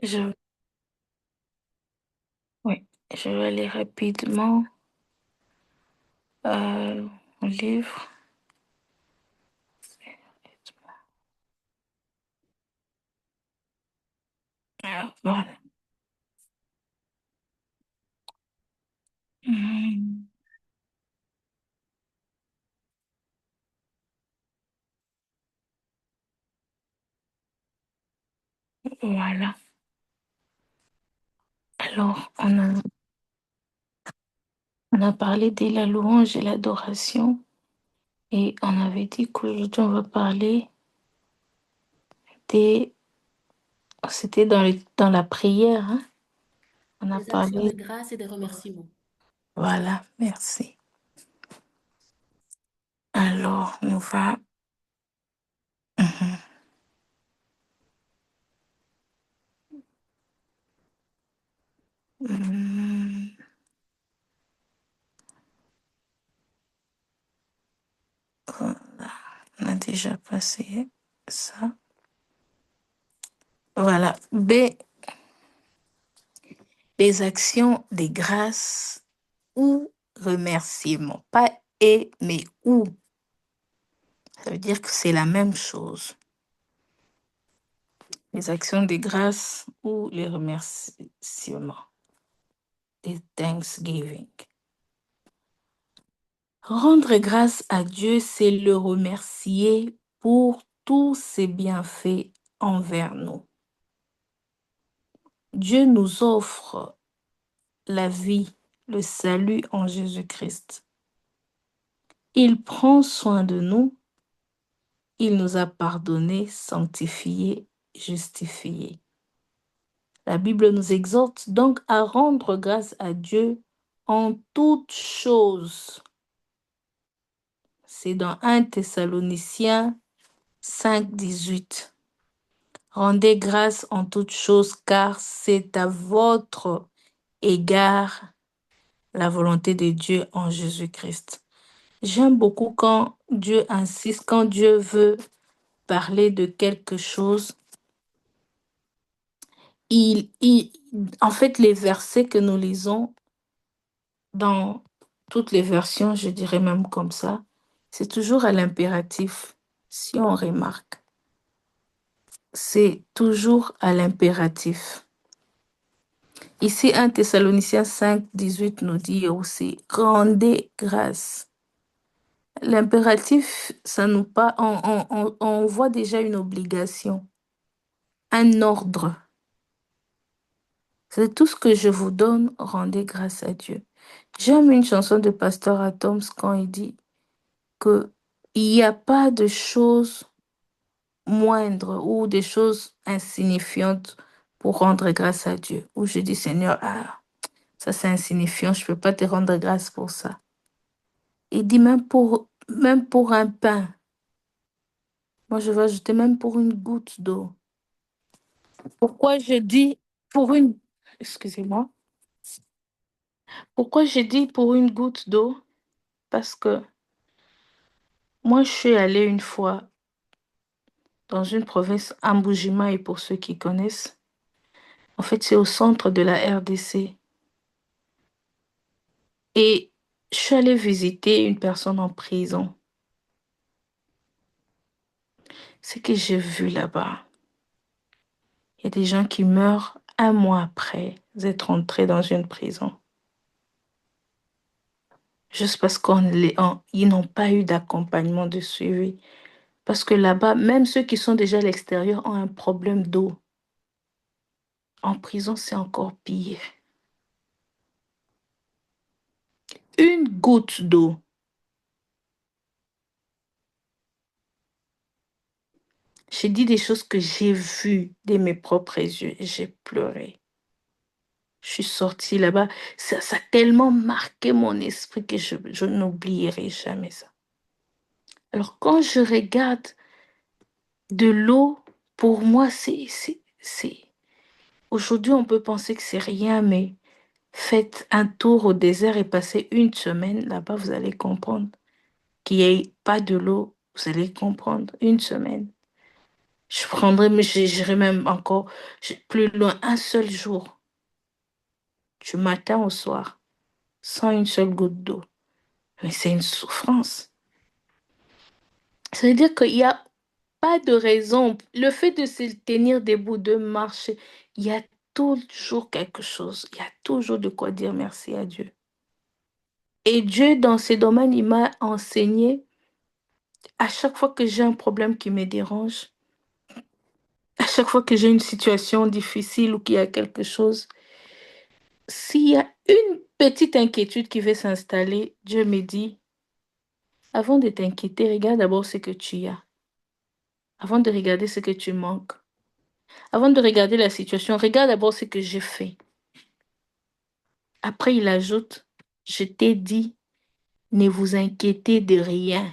Je, oui, je vais aller rapidement mon livre. Alors, voilà. Hmm, voilà. Alors, on a parlé de la louange et l'adoration et on avait dit qu'aujourd'hui on va parler des... C'était dans la prière, hein. On a Des actions de parlé... grâce et des remerciements. Voilà, merci. Alors, on va... Mhm. Hmm, voilà. On a déjà passé ça. Voilà. B, les actions des grâces ou remerciements. Pas et, mais ou. Ça veut dire que c'est la même chose. Les actions des grâces ou les remerciements. Les thanksgiving. Rendre grâce à Dieu, c'est le remercier pour tous ses bienfaits envers nous. Dieu nous offre la vie, le salut en Jésus-Christ. Il prend soin de nous. Il nous a pardonnés, sanctifiés, justifiés. La Bible nous exhorte donc à rendre grâce à Dieu en toutes choses. C'est dans 1 Thessaloniciens 5, 18. Rendez grâce en toutes choses, car c'est à votre égard la volonté de Dieu en Jésus-Christ. J'aime beaucoup quand Dieu insiste, quand Dieu veut parler de quelque chose, il, il- en fait, les versets que nous lisons dans toutes les versions, je dirais même comme ça, c'est toujours à l'impératif, si on remarque. C'est toujours à l'impératif. Ici, 1 Thessaloniciens 5, 18 nous dit aussi, rendez grâce. L'impératif, ça nous pas, on voit déjà une obligation, un ordre. C'est tout ce que je vous donne, rendez grâce à Dieu. J'aime une chanson de Pasteur Adams quand il dit que il n'y a pas de choses moindres ou des choses insignifiantes pour rendre grâce à Dieu. Où je dis, Seigneur, ah, ça c'est insignifiant, je ne peux pas te rendre grâce pour ça. Il dit même pour un pain. Moi, je vais ajouter même pour une goutte d'eau. Pourquoi je dis pour une... Excusez-moi. Pourquoi je dis pour une goutte d'eau? Parce que moi, je suis allée une fois dans une province, et pour ceux qui connaissent. En fait, c'est au centre de la RDC. Et je suis allée visiter une personne en prison. Ce que j'ai vu là-bas, il y a des gens qui meurent un mois après être entrés dans une prison. Juste parce ils n'ont pas eu d'accompagnement de suivi. Parce que là-bas, même ceux qui sont déjà à l'extérieur ont un problème d'eau. En prison, c'est encore pire. Une goutte d'eau. J'ai dit des choses que j'ai vues de mes propres yeux et j'ai pleuré. Je suis sortie là-bas. Ça a tellement marqué mon esprit que je n'oublierai jamais ça. Alors, quand je regarde de l'eau, pour moi, aujourd'hui, on peut penser que c'est rien, mais faites un tour au désert et passez une semaine là-bas, vous allez comprendre. Qu'il n'y ait pas de l'eau, vous allez comprendre. Une semaine. Je prendrais, mais j'irais même encore plus loin, un seul jour, du matin au soir, sans une seule goutte d'eau. Mais c'est une souffrance. Ça veut dire qu'il n'y a pas de raison. Le fait de se tenir debout, de marcher, il y a toujours quelque chose. Il y a toujours de quoi dire merci à Dieu. Et Dieu, dans ces domaines, il m'a enseigné, à chaque fois que j'ai un problème qui me dérange, à chaque fois que j'ai une situation difficile ou qu'il y a quelque chose, s'il y a une petite inquiétude qui veut s'installer, Dieu me dit, avant de t'inquiéter, regarde d'abord ce que tu as. Avant de regarder ce que tu manques. Avant de regarder la situation, regarde d'abord ce que j'ai fait. Après, il ajoute, je t'ai dit, ne vous inquiétez de rien.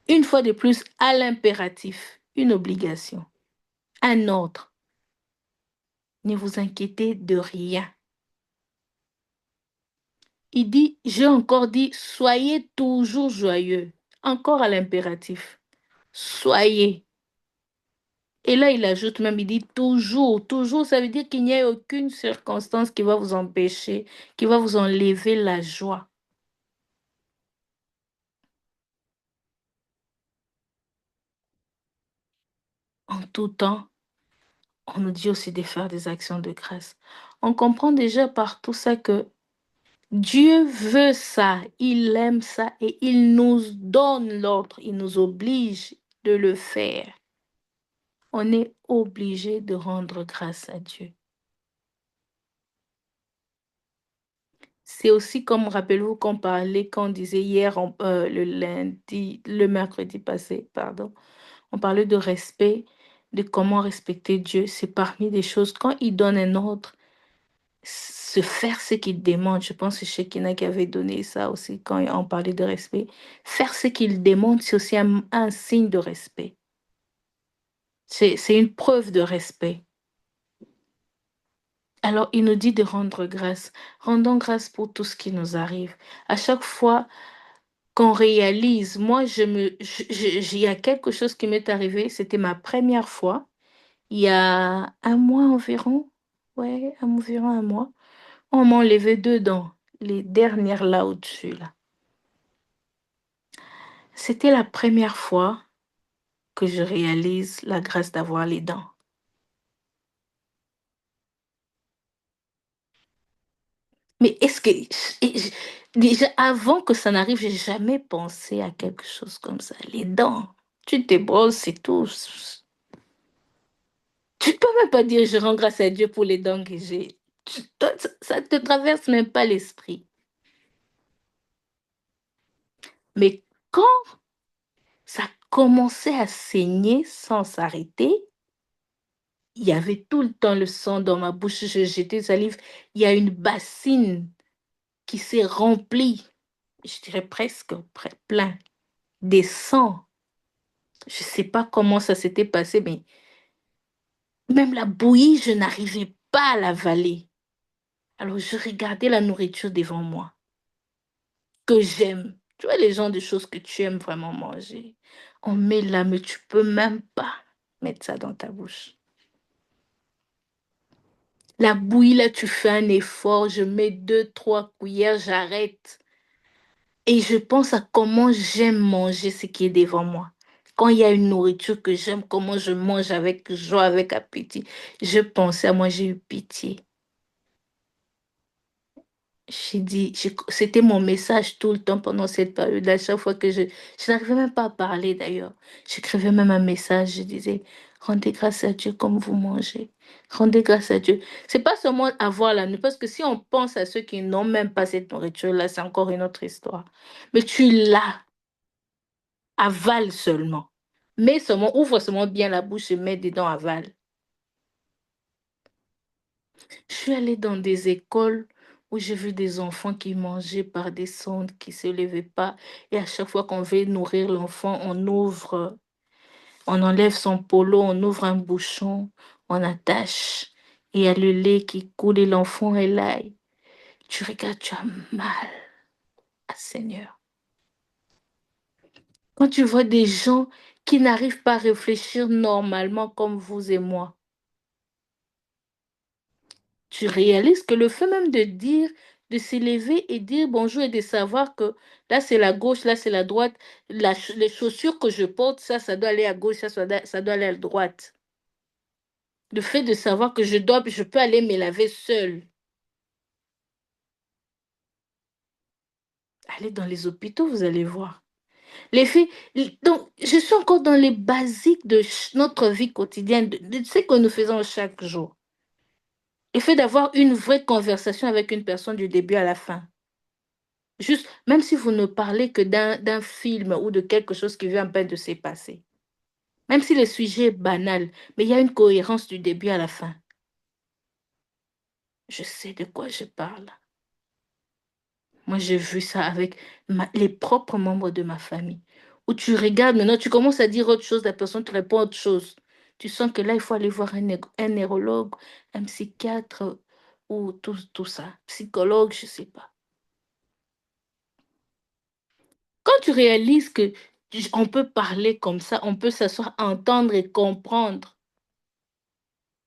Une fois de plus, à l'impératif, une obligation, un ordre. Ne vous inquiétez de rien. Il dit, j'ai encore dit, soyez toujours joyeux. Encore à l'impératif. Soyez. Et là, il ajoute même, il dit toujours, toujours, ça veut dire qu'il n'y a aucune circonstance qui va vous empêcher, qui va vous enlever la joie. En tout temps, on nous dit aussi de faire des actions de grâce. On comprend déjà par tout ça que Dieu veut ça, il aime ça et il nous donne l'ordre, il nous oblige de le faire. On est obligé de rendre grâce à Dieu. C'est aussi comme, rappelez-vous qu'on parlait, qu'on disait hier, le lundi, le mercredi passé, pardon, on parlait de respect, de comment respecter Dieu. C'est parmi des choses, quand il donne un ordre, se faire ce qu'il demande. Je pense que c'est Shekinah qui avait donné ça aussi quand on parlait de respect. Faire ce qu'il demande, c'est aussi un signe de respect. C'est une preuve de respect. Alors, il nous dit de rendre grâce. Rendons grâce pour tout ce qui nous arrive. À chaque fois qu'on réalise, moi, il y a quelque chose qui m'est arrivé. C'était ma première fois. Il y a un mois environ. Ouais, environ un mois. On m'a enlevé deux dents. Les dernières là au-dessus, là. C'était la première fois que je réalise la grâce d'avoir les dents. Mais est-ce que, déjà avant que ça n'arrive, j'ai jamais pensé à quelque chose comme ça. Les dents, tu te brosses, c'est tout. Tu peux même pas dire je rends grâce à Dieu pour les dents que j'ai. Ça te traverse même pas l'esprit. Mais quand ça commençait à saigner sans s'arrêter, il y avait tout le temps le sang dans ma bouche. J'étais salive. Il y a une bassine qui s'est remplie, je dirais presque plein, des sangs. Je ne sais pas comment ça s'était passé, mais même la bouillie, je n'arrivais pas à l'avaler. Alors je regardais la nourriture devant moi, que j'aime. Tu vois, les gens de choses que tu aimes vraiment manger. On met là, mais tu peux même pas mettre ça dans ta bouche. La bouillie, là, tu fais un effort, je mets deux, trois cuillères, j'arrête. Et je pense à comment j'aime manger ce qui est devant moi. Quand il y a une nourriture que j'aime, comment je mange avec joie, avec appétit. Je pensais à moi, j'ai eu pitié. J'ai dit, c'était mon message tout le temps pendant cette période. À chaque fois que je n'arrivais même pas à parler d'ailleurs. J'écrivais même un message, je disais, rendez grâce à Dieu comme vous mangez. Rendez grâce à Dieu. C'est pas seulement avoir la nourriture, parce que si on pense à ceux qui n'ont même pas cette nourriture-là, c'est encore une autre histoire. Mais tu l'as, avale seulement. Mets seulement, ouvre seulement bien la bouche et mets dedans, avale. Je suis allée dans des écoles où j'ai vu des enfants qui mangeaient par des sondes, qui ne se levaient pas. Et à chaque fois qu'on veut nourrir l'enfant, on ouvre, on enlève son polo, on ouvre un bouchon, on attache. Et il y a le lait qui coule et l'enfant est là. Tu regardes, tu as mal. Ah, Seigneur. Quand tu vois des gens qui n'arrivent pas à réfléchir normalement comme vous et moi. Tu réalises que le fait même de dire, de s'élever et dire bonjour et de savoir que là c'est la gauche, là c'est la droite, les chaussures que je porte, ça doit aller à gauche, ça doit aller à droite. Le fait de savoir que je peux aller me laver seule. Allez dans les hôpitaux, vous allez voir. Les filles, donc, je suis encore dans les basiques de notre vie quotidienne, de ce que nous faisons chaque jour. Le fait d'avoir une vraie conversation avec une personne du début à la fin. Juste, même si vous ne parlez que d'un film ou de quelque chose qui vient à peine de se passer. Même si le sujet est banal, mais il y a une cohérence du début à la fin. Je sais de quoi je parle. Moi, j'ai vu ça avec les propres membres de ma famille. Où tu regardes maintenant, tu commences à dire autre chose, la personne te répond autre chose. Tu sens que là, il faut aller voir un neurologue, un psychiatre ou tout ça. Psychologue, je sais pas. Quand tu réalises que on peut parler comme ça, on peut s'asseoir, entendre et comprendre.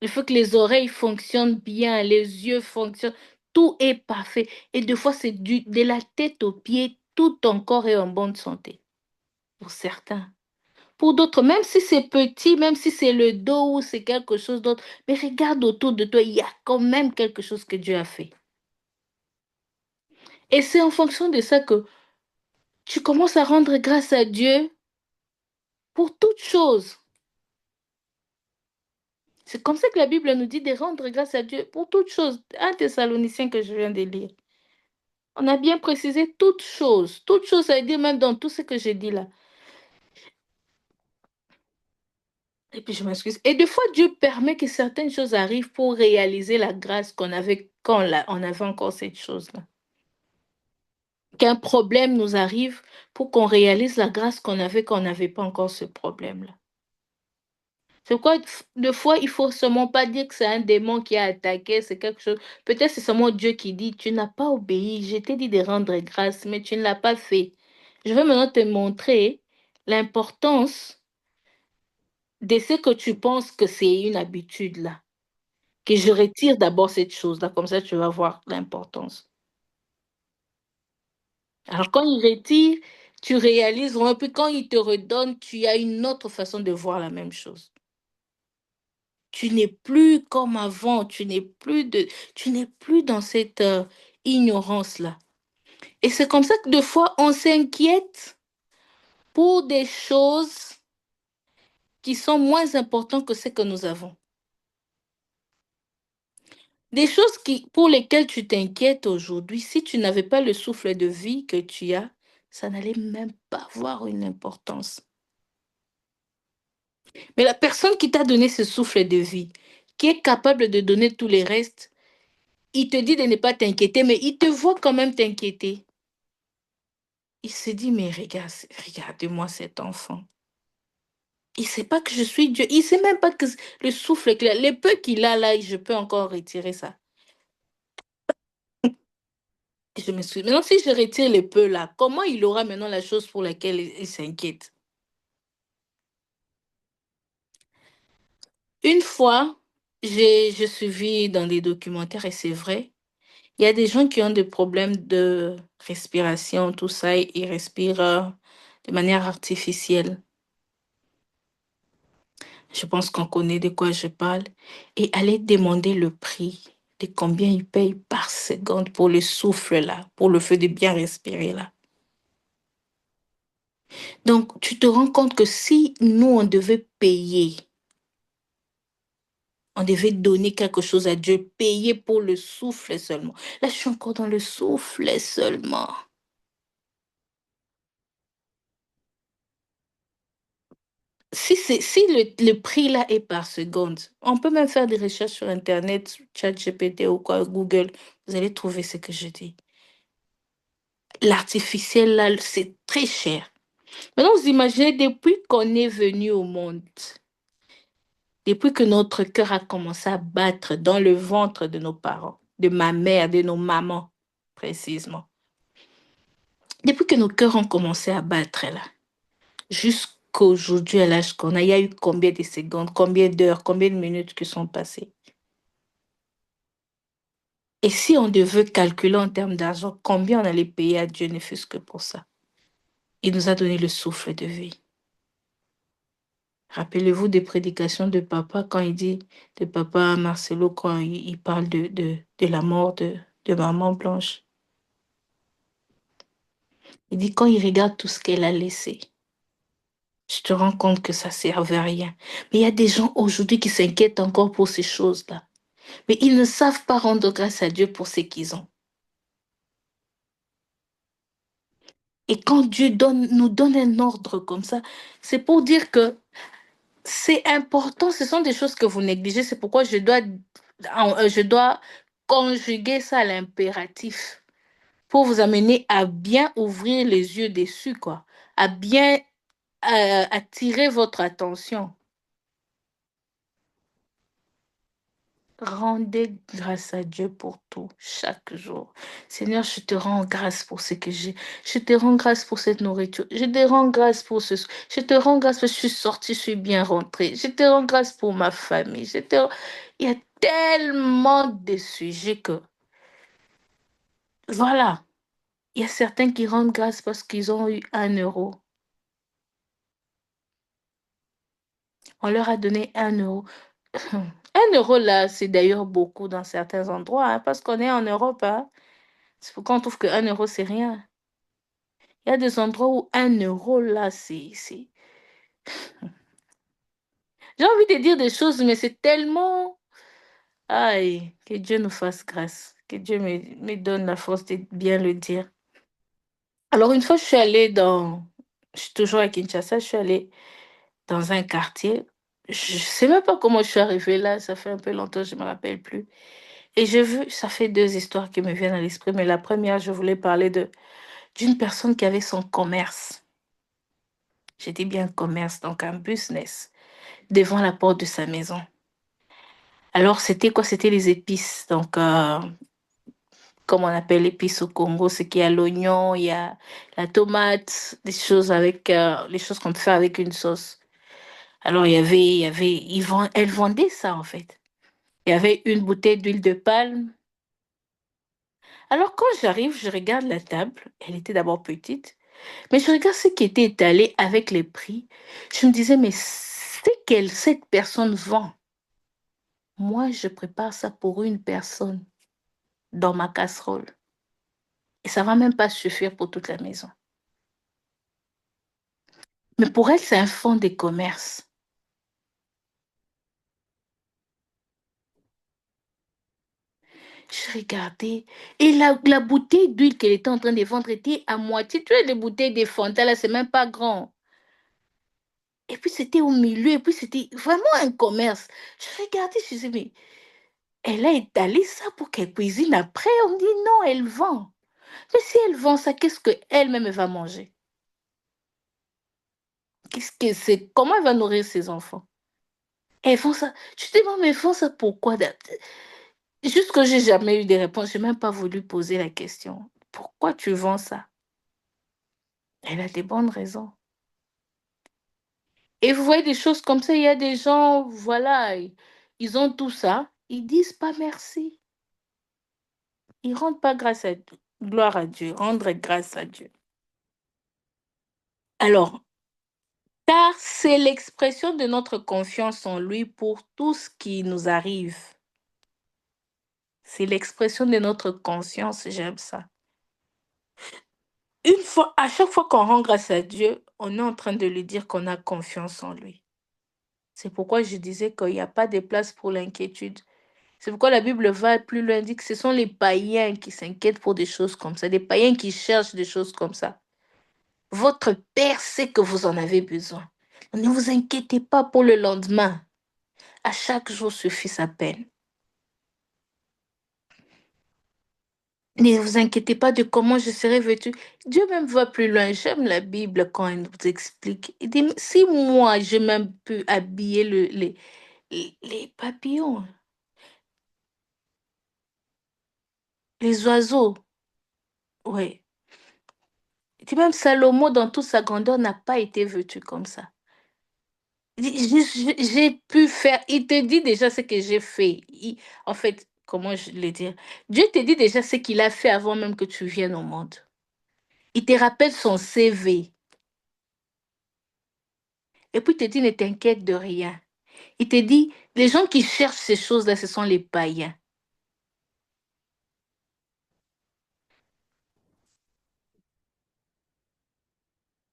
Il faut que les oreilles fonctionnent bien, les yeux fonctionnent, tout est parfait. Et des fois, c'est de la tête aux pieds, tout ton corps est en bonne santé. Pour certains. Pour d'autres, même si c'est petit, même si c'est le dos ou c'est quelque chose d'autre, mais regarde autour de toi, il y a quand même quelque chose que Dieu a fait. Et c'est en fonction de ça que tu commences à rendre grâce à Dieu pour toutes choses. C'est comme ça que la Bible nous dit de rendre grâce à Dieu pour toutes choses. Un Thessaloniciens que je viens de lire. On a bien précisé toutes choses. Toutes choses, ça veut dire même dans tout ce que j'ai dit là. Et puis je m'excuse. Et des fois, Dieu permet que certaines choses arrivent pour réaliser la grâce qu'on avait quand on avait encore cette chose-là. Qu'un problème nous arrive pour qu'on réalise la grâce qu'on avait quand on n'avait pas encore ce problème-là. C'est quoi, des fois, il faut seulement pas dire que c'est un démon qui a attaqué, c'est quelque chose. Peut-être c'est seulement Dieu qui dit, tu n'as pas obéi, je t'ai dit de rendre grâce, mais tu ne l'as pas fait. Je vais maintenant te montrer l'importance de ce que tu penses que c'est une habitude là. Que je retire d'abord cette chose-là, comme ça tu vas voir l'importance. Alors quand il retire, tu réalises vraiment, puis quand il te redonne, tu as une autre façon de voir la même chose. Tu n'es plus comme avant, tu n'es plus dans cette ignorance-là. Et c'est comme ça que des fois, on s'inquiète pour des choses qui sont moins importantes que ce que nous avons. Des choses pour lesquelles tu t'inquiètes aujourd'hui, si tu n'avais pas le souffle de vie que tu as, ça n'allait même pas avoir une importance. Mais la personne qui t'a donné ce souffle de vie, qui est capable de donner tous les restes, il te dit de ne pas t'inquiéter, mais il te voit quand même t'inquiéter. Il se dit, mais regarde, regardez-moi cet enfant. Il ne sait pas que je suis Dieu. Il ne sait même pas que le souffle, le peu qu'il a là, je peux encore retirer ça. Je me suis. Maintenant, si je retire le peu là, comment il aura maintenant la chose pour laquelle il s'inquiète? Une fois, je suis vue dans des documentaires et c'est vrai, il y a des gens qui ont des problèmes de respiration, tout ça, et ils respirent de manière artificielle. Je pense qu'on connaît de quoi je parle. Et aller demander le prix de combien ils payent par seconde pour le souffle là, pour le fait de bien respirer là. Donc, tu te rends compte que si nous, on devait payer, on devait donner quelque chose à Dieu, payer pour le souffle seulement. Là, je suis encore dans le souffle seulement. Si le prix là est par seconde, on peut même faire des recherches sur Internet, ChatGPT ou quoi, Google, vous allez trouver ce que je dis. L'artificiel là, c'est très cher. Maintenant, vous imaginez, depuis qu'on est venu au monde, depuis que notre cœur a commencé à battre dans le ventre de nos parents, de ma mère, de nos mamans, précisément, depuis que nos cœurs ont commencé à battre là, qu'aujourd'hui, à l'âge qu'on a, il y a eu combien de secondes, combien d'heures, combien de minutes qui sont passées. Et si on devait calculer en termes d'argent, combien on allait payer à Dieu, ne fût-ce que pour ça? Il nous a donné le souffle de vie. Rappelez-vous des prédications de papa quand il dit, de papa Marcelo, quand il parle de la mort de maman Blanche. Il dit, quand il regarde tout ce qu'elle a laissé, je te rends compte que ça servait à rien. Mais il y a des gens aujourd'hui qui s'inquiètent encore pour ces choses-là. Mais ils ne savent pas rendre grâce à Dieu pour ce qu'ils ont. Et quand Dieu nous donne un ordre comme ça, c'est pour dire que c'est important. Ce sont des choses que vous négligez. C'est pourquoi je dois conjuguer ça à l'impératif pour vous amener à bien ouvrir les yeux dessus, quoi. À bien attirer votre attention. Rendez grâce à Dieu pour tout, chaque jour. Seigneur, je te rends grâce pour ce que j'ai. Je te rends grâce pour cette nourriture. Je te rends grâce pour ce. Je te rends grâce parce que je suis sortie, je suis bien rentrée. Je te rends grâce pour ma famille. Il y a tellement de sujets que. Voilà. Il y a certains qui rendent grâce parce qu'ils ont eu 1 euro. On leur a donné 1 euro. 1 euro là, c'est d'ailleurs beaucoup dans certains endroits, hein, parce qu'on est en Europe, hein. C'est pourquoi on trouve que 1 euro, c'est rien. Il y a des endroits où 1 euro, là, c'est. J'ai envie de dire des choses, mais c'est tellement. Aïe, que Dieu nous fasse grâce. Que Dieu me donne la force de bien le dire. Alors, une fois, je suis allée dans. Je suis toujours à Kinshasa, je suis allée dans un quartier. Je sais même pas comment je suis arrivée là, ça fait un peu longtemps, je me rappelle plus. Et j'ai vu, ça fait deux histoires qui me viennent à l'esprit, mais la première, je voulais parler d'une personne qui avait son commerce. J'ai dit bien commerce, donc un business, devant la porte de sa maison. Alors, c'était quoi? C'était les épices. Donc, comme on appelle l'épice au Congo, c'est qu'il y a l'oignon, il y a la tomate, des choses avec, les choses qu'on peut faire avec une sauce. Alors, elle vendait ça, en fait. Il y avait une bouteille d'huile de palme. Alors, quand j'arrive, je regarde la table. Elle était d'abord petite. Mais je regarde ce qui était étalé avec les prix. Je me disais, mais c'est qu'elle, cette personne vend. Moi, je prépare ça pour une personne dans ma casserole. Et ça va même pas suffire pour toute la maison. Mais pour elle, c'est un fonds de commerce. Je regardais. Et la bouteille d'huile qu'elle était en train de vendre était à moitié. Tu vois, les bouteilles de Fanta, là, c'est même pas grand. Et puis, c'était au milieu. Et puis, c'était vraiment un commerce. Je regardais, je disais, mais elle a étalé ça pour qu'elle cuisine après. On me dit, non, elle vend. Mais si elle vend ça, qu'est-ce qu'elle-même va manger? Qu'est-ce que c'est? Comment elle va nourrir ses enfants? Elles font ça. Je te demande, mais elles font ça pourquoi? Jusque j'ai jamais eu de réponse. J'ai même pas voulu poser la question. Pourquoi tu vends ça? Elle a des bonnes raisons. Et vous voyez des choses comme ça, il y a des gens, voilà, ils ont tout ça, ils disent pas merci. Ils rendent pas grâce à Dieu. Gloire à Dieu, rendre grâce à Dieu. Alors, car c'est l'expression de notre confiance en lui pour tout ce qui nous arrive. C'est l'expression de notre conscience, j'aime ça. Une fois, à chaque fois qu'on rend grâce à Dieu, on est en train de lui dire qu'on a confiance en lui. C'est pourquoi je disais qu'il n'y a pas de place pour l'inquiétude. C'est pourquoi la Bible va plus loin, dit que ce sont les païens qui s'inquiètent pour des choses comme ça, des païens qui cherchent des choses comme ça. Votre Père sait que vous en avez besoin. Ne vous inquiétez pas pour le lendemain. À chaque jour suffit sa peine. Ne vous inquiétez pas de comment je serai vêtue. Dieu même va plus loin. J'aime la Bible quand elle nous explique. Il dit, si moi, j'ai même pu habiller les papillons, les oiseaux, ouais. Il dit même Salomon, dans toute sa grandeur, n'a pas été vêtu comme ça. J'ai pu faire. Il te dit déjà ce que j'ai fait. En fait, comment je le dire? Dieu te dit déjà ce qu'il a fait avant même que tu viennes au monde. Il te rappelle son CV. Et puis il te dit ne t'inquiète de rien. Il te dit les gens qui cherchent ces choses-là, ce sont les païens,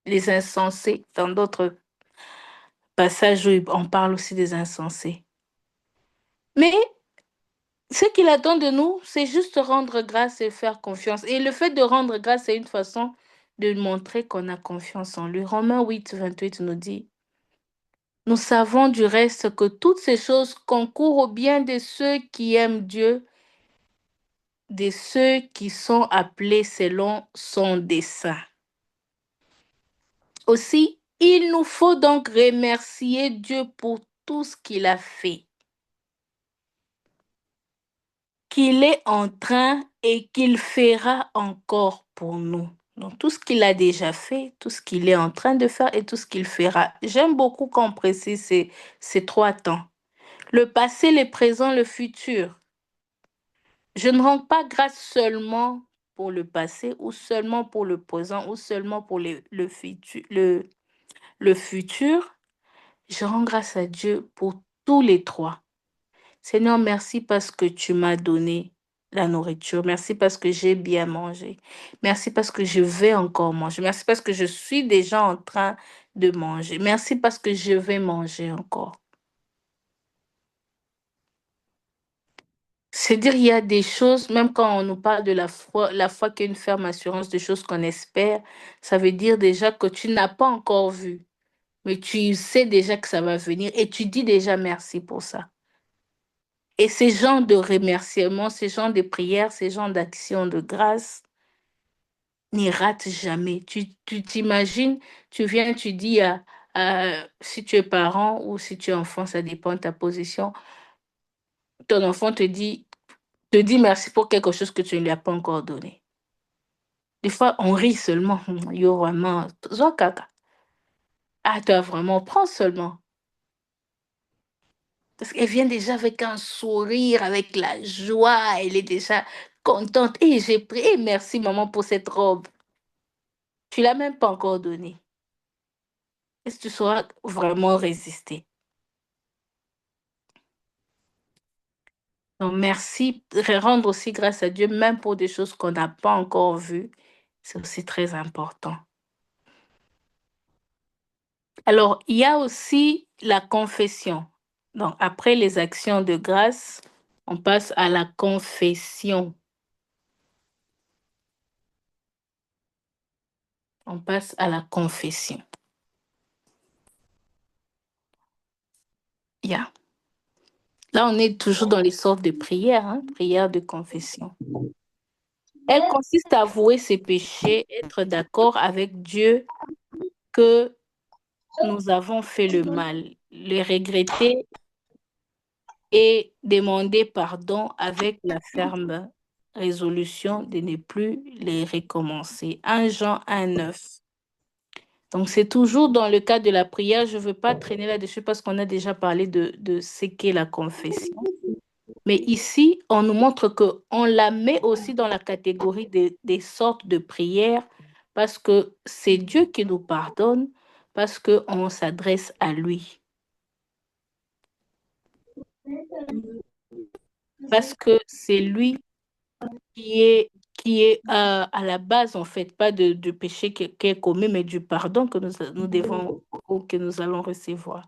les insensés. Dans d'autres passages où on parle aussi des insensés. Mais ce qu'il attend de nous, c'est juste rendre grâce et faire confiance. Et le fait de rendre grâce, c'est une façon de montrer qu'on a confiance en lui. Romains 8, 28 nous dit, nous savons du reste que toutes ces choses concourent au bien de ceux qui aiment Dieu, de ceux qui sont appelés selon son dessein. Aussi, il nous faut donc remercier Dieu pour tout ce qu'il a fait, qu'il est en train et qu'il fera encore pour nous. Donc tout ce qu'il a déjà fait, tout ce qu'il est en train de faire et tout ce qu'il fera. J'aime beaucoup quand on précise ces trois temps. Le passé, le présent, le futur. Je ne rends pas grâce seulement pour le passé ou seulement pour le présent ou seulement pour le futur. Je rends grâce à Dieu pour tous les trois. Seigneur, merci parce que tu m'as donné la nourriture. Merci parce que j'ai bien mangé. Merci parce que je vais encore manger. Merci parce que je suis déjà en train de manger. Merci parce que je vais manger encore. C'est dire, il y a des choses, même quand on nous parle de la foi qui est une ferme assurance des choses qu'on espère, ça veut dire déjà que tu n'as pas encore vu, mais tu sais déjà que ça va venir et tu dis déjà merci pour ça. Et ces gens de remerciements, ces gens de prières, ces gens d'actions de grâce n'y ratent jamais. Tu t'imagines, tu viens, tu dis si tu es parent ou si tu es enfant, ça dépend de ta position, ton enfant te dit merci pour quelque chose que tu ne lui as pas encore donné. Des fois, on rit seulement. Yo, vraiment, zo kaka. Ah, toi, vraiment, prends seulement. Parce qu'elle vient déjà avec un sourire, avec la joie, elle est déjà contente. Et j'ai pris, et merci maman pour cette robe. Tu l'as même pas encore donnée. Est-ce que tu sauras vraiment résister? Donc, merci. Rendre aussi grâce à Dieu, même pour des choses qu'on n'a pas encore vues, c'est aussi très important. Alors, il y a aussi la confession. Donc, après les actions de grâce, on passe à la confession. On passe à la confession. Yeah. Là, on est toujours dans les sortes de prières, hein, prières de confession. Elle consiste à avouer ses péchés, être d'accord avec Dieu que nous avons fait le mal, le regretter et demander pardon avec la ferme résolution de ne plus les recommencer. 1 Jean 1, 9. Donc, c'est toujours dans le cadre de la prière. Je ne veux pas traîner là-dessus parce qu'on a déjà parlé de ce qu'est la confession. Mais ici, on nous montre qu'on la met aussi dans la catégorie des sortes de prières parce que c'est Dieu qui nous pardonne, parce qu'on s'adresse à lui, parce que c'est lui qui est à la base, en fait, pas du péché qui est commis, mais du pardon que nous devons ou que nous allons recevoir.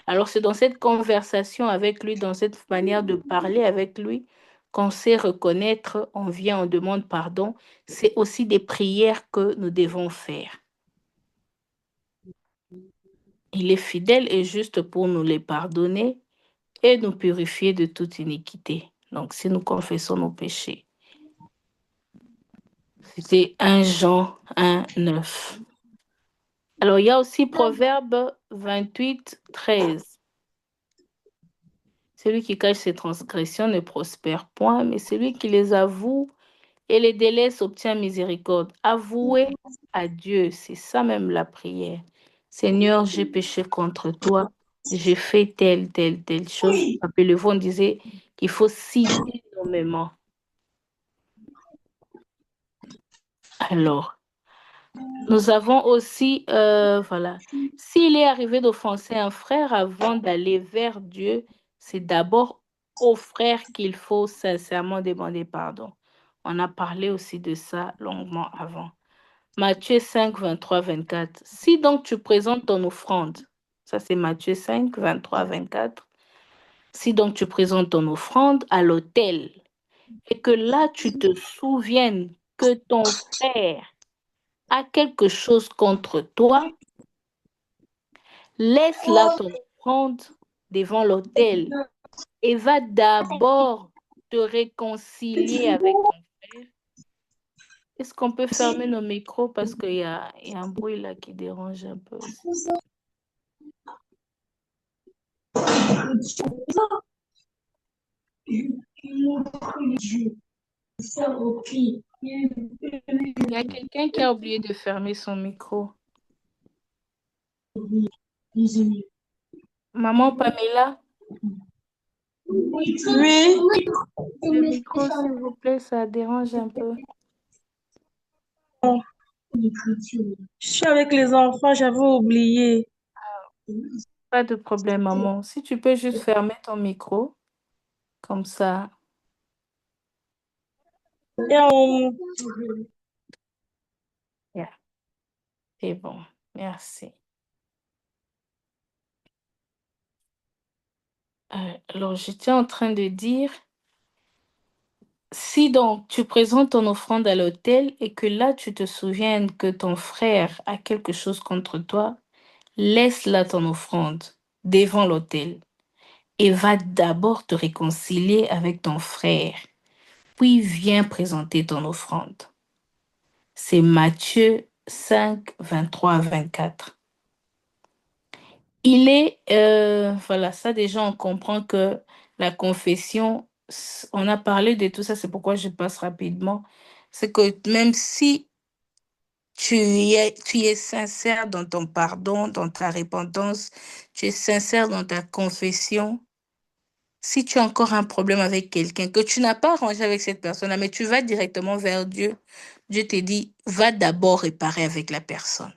Alors, c'est dans cette conversation avec lui, dans cette manière de parler avec lui, qu'on sait reconnaître, on vient, on demande pardon. C'est aussi des prières que nous devons faire. Il est fidèle et juste pour nous les pardonner et nous purifier de toute iniquité. Donc, si nous confessons nos péchés. C'était 1 Jean 1, 9. Alors, il y a aussi Proverbe 28, 13. Celui qui cache ses transgressions ne prospère point, mais celui qui les avoue et les délaisse obtient miséricorde. Avouer à Dieu, c'est ça même la prière. Seigneur, j'ai péché contre toi, j'ai fait telle chose. Rappelez-vous, on disait qu'il faut citer nommément. Alors, nous avons aussi, voilà, s'il est arrivé d'offenser un frère avant d'aller vers Dieu, c'est d'abord au frère qu'il faut sincèrement demander pardon. On a parlé aussi de ça longuement avant. Matthieu 5, 23, 24. Si donc tu présentes ton offrande, ça c'est Matthieu 5, 23, 24. Si donc tu présentes ton offrande à l'autel et que là tu te souviennes que ton frère a quelque chose contre toi, laisse là ton offrande devant l'autel et va d'abord te réconcilier avec ton frère. Est-ce qu'on peut fermer nos micros parce qu'il y a un bruit là qui dérange un peu aussi. Il y a quelqu'un qui a oublié de fermer son micro. Maman Pamela, Oui, le micro, s'il vous plaît, ça dérange un peu. je suis avec les enfants, j'avais oublié. Pas de problème, maman. Si tu peux juste fermer ton micro, comme ça. Et on... Yeah, c'est bon. Merci. Alors, j'étais en train de dire, si donc tu présentes ton offrande à l'autel et que là tu te souviens que ton frère a quelque chose contre toi, laisse là ton offrande devant l'autel et va d'abord te réconcilier avec ton frère, puis viens présenter ton offrande. C'est Matthieu 5, 23 à 24. Voilà, ça déjà on comprend que la confession, on a parlé de tout ça, c'est pourquoi je passe rapidement. C'est que même si tu es sincère dans ton pardon, dans ta repentance, tu es sincère dans ta confession, si tu as encore un problème avec quelqu'un que tu n'as pas arrangé avec cette personne-là, mais tu vas directement vers Dieu, Dieu te dit, va d'abord réparer avec la personne.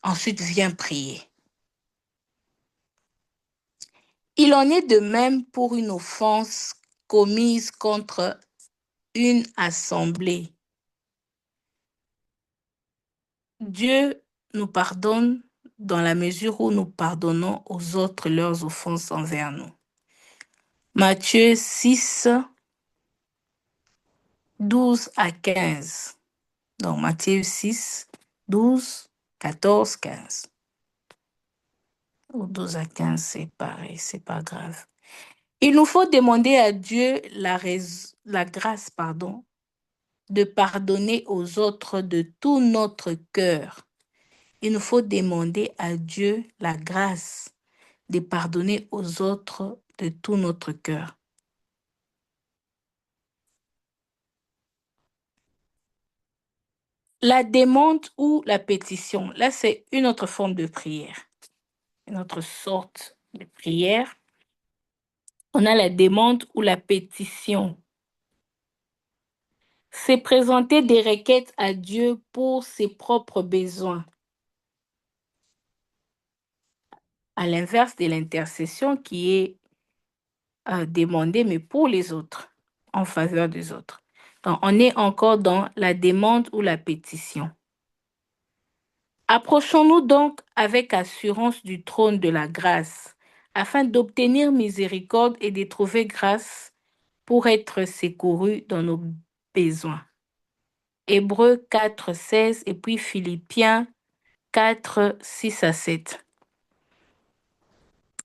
Ensuite, viens prier. Il en est de même pour une offense commise contre une assemblée. Dieu nous pardonne dans la mesure où nous pardonnons aux autres leurs offenses envers nous. Matthieu 6, 12 à 15. Donc Matthieu 6, 12, 14, 15. Ou 12 à 15, c'est pareil, c'est pas grave. Il nous faut demander à Dieu la grâce, de pardonner aux autres de tout notre cœur. Il nous faut demander à Dieu la grâce de pardonner aux autres de tout notre cœur. La demande ou la pétition, là c'est une autre forme de prière, une autre sorte de prière. On a la demande ou la pétition. C'est présenter des requêtes à Dieu pour ses propres besoins. À l'inverse de l'intercession qui est demandée, mais pour les autres, en faveur des autres. Donc, on est encore dans la demande ou la pétition. Approchons-nous donc avec assurance du trône de la grâce, afin d'obtenir miséricorde et de trouver grâce pour être secourus dans nos besoins. Hébreux 4, 16 et puis Philippiens 4, 6 à 7.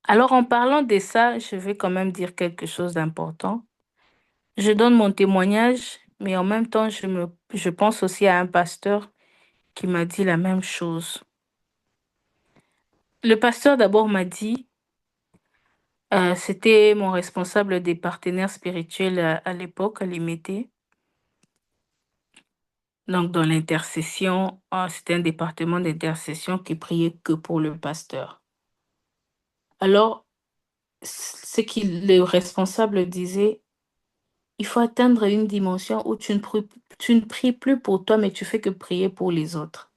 Alors, en parlant de ça, je vais quand même dire quelque chose d'important. Je donne mon témoignage, mais en même temps, je pense aussi à un pasteur qui m'a dit la même chose. Le pasteur d'abord m'a dit, c'était mon responsable des partenaires spirituels à l'époque, à l'IMT. Donc, dans l'intercession, c'était un département d'intercession qui priait que pour le pasteur. Alors, le responsable disait, il faut atteindre une dimension où tu ne pries plus pour toi, mais tu fais que prier pour les autres.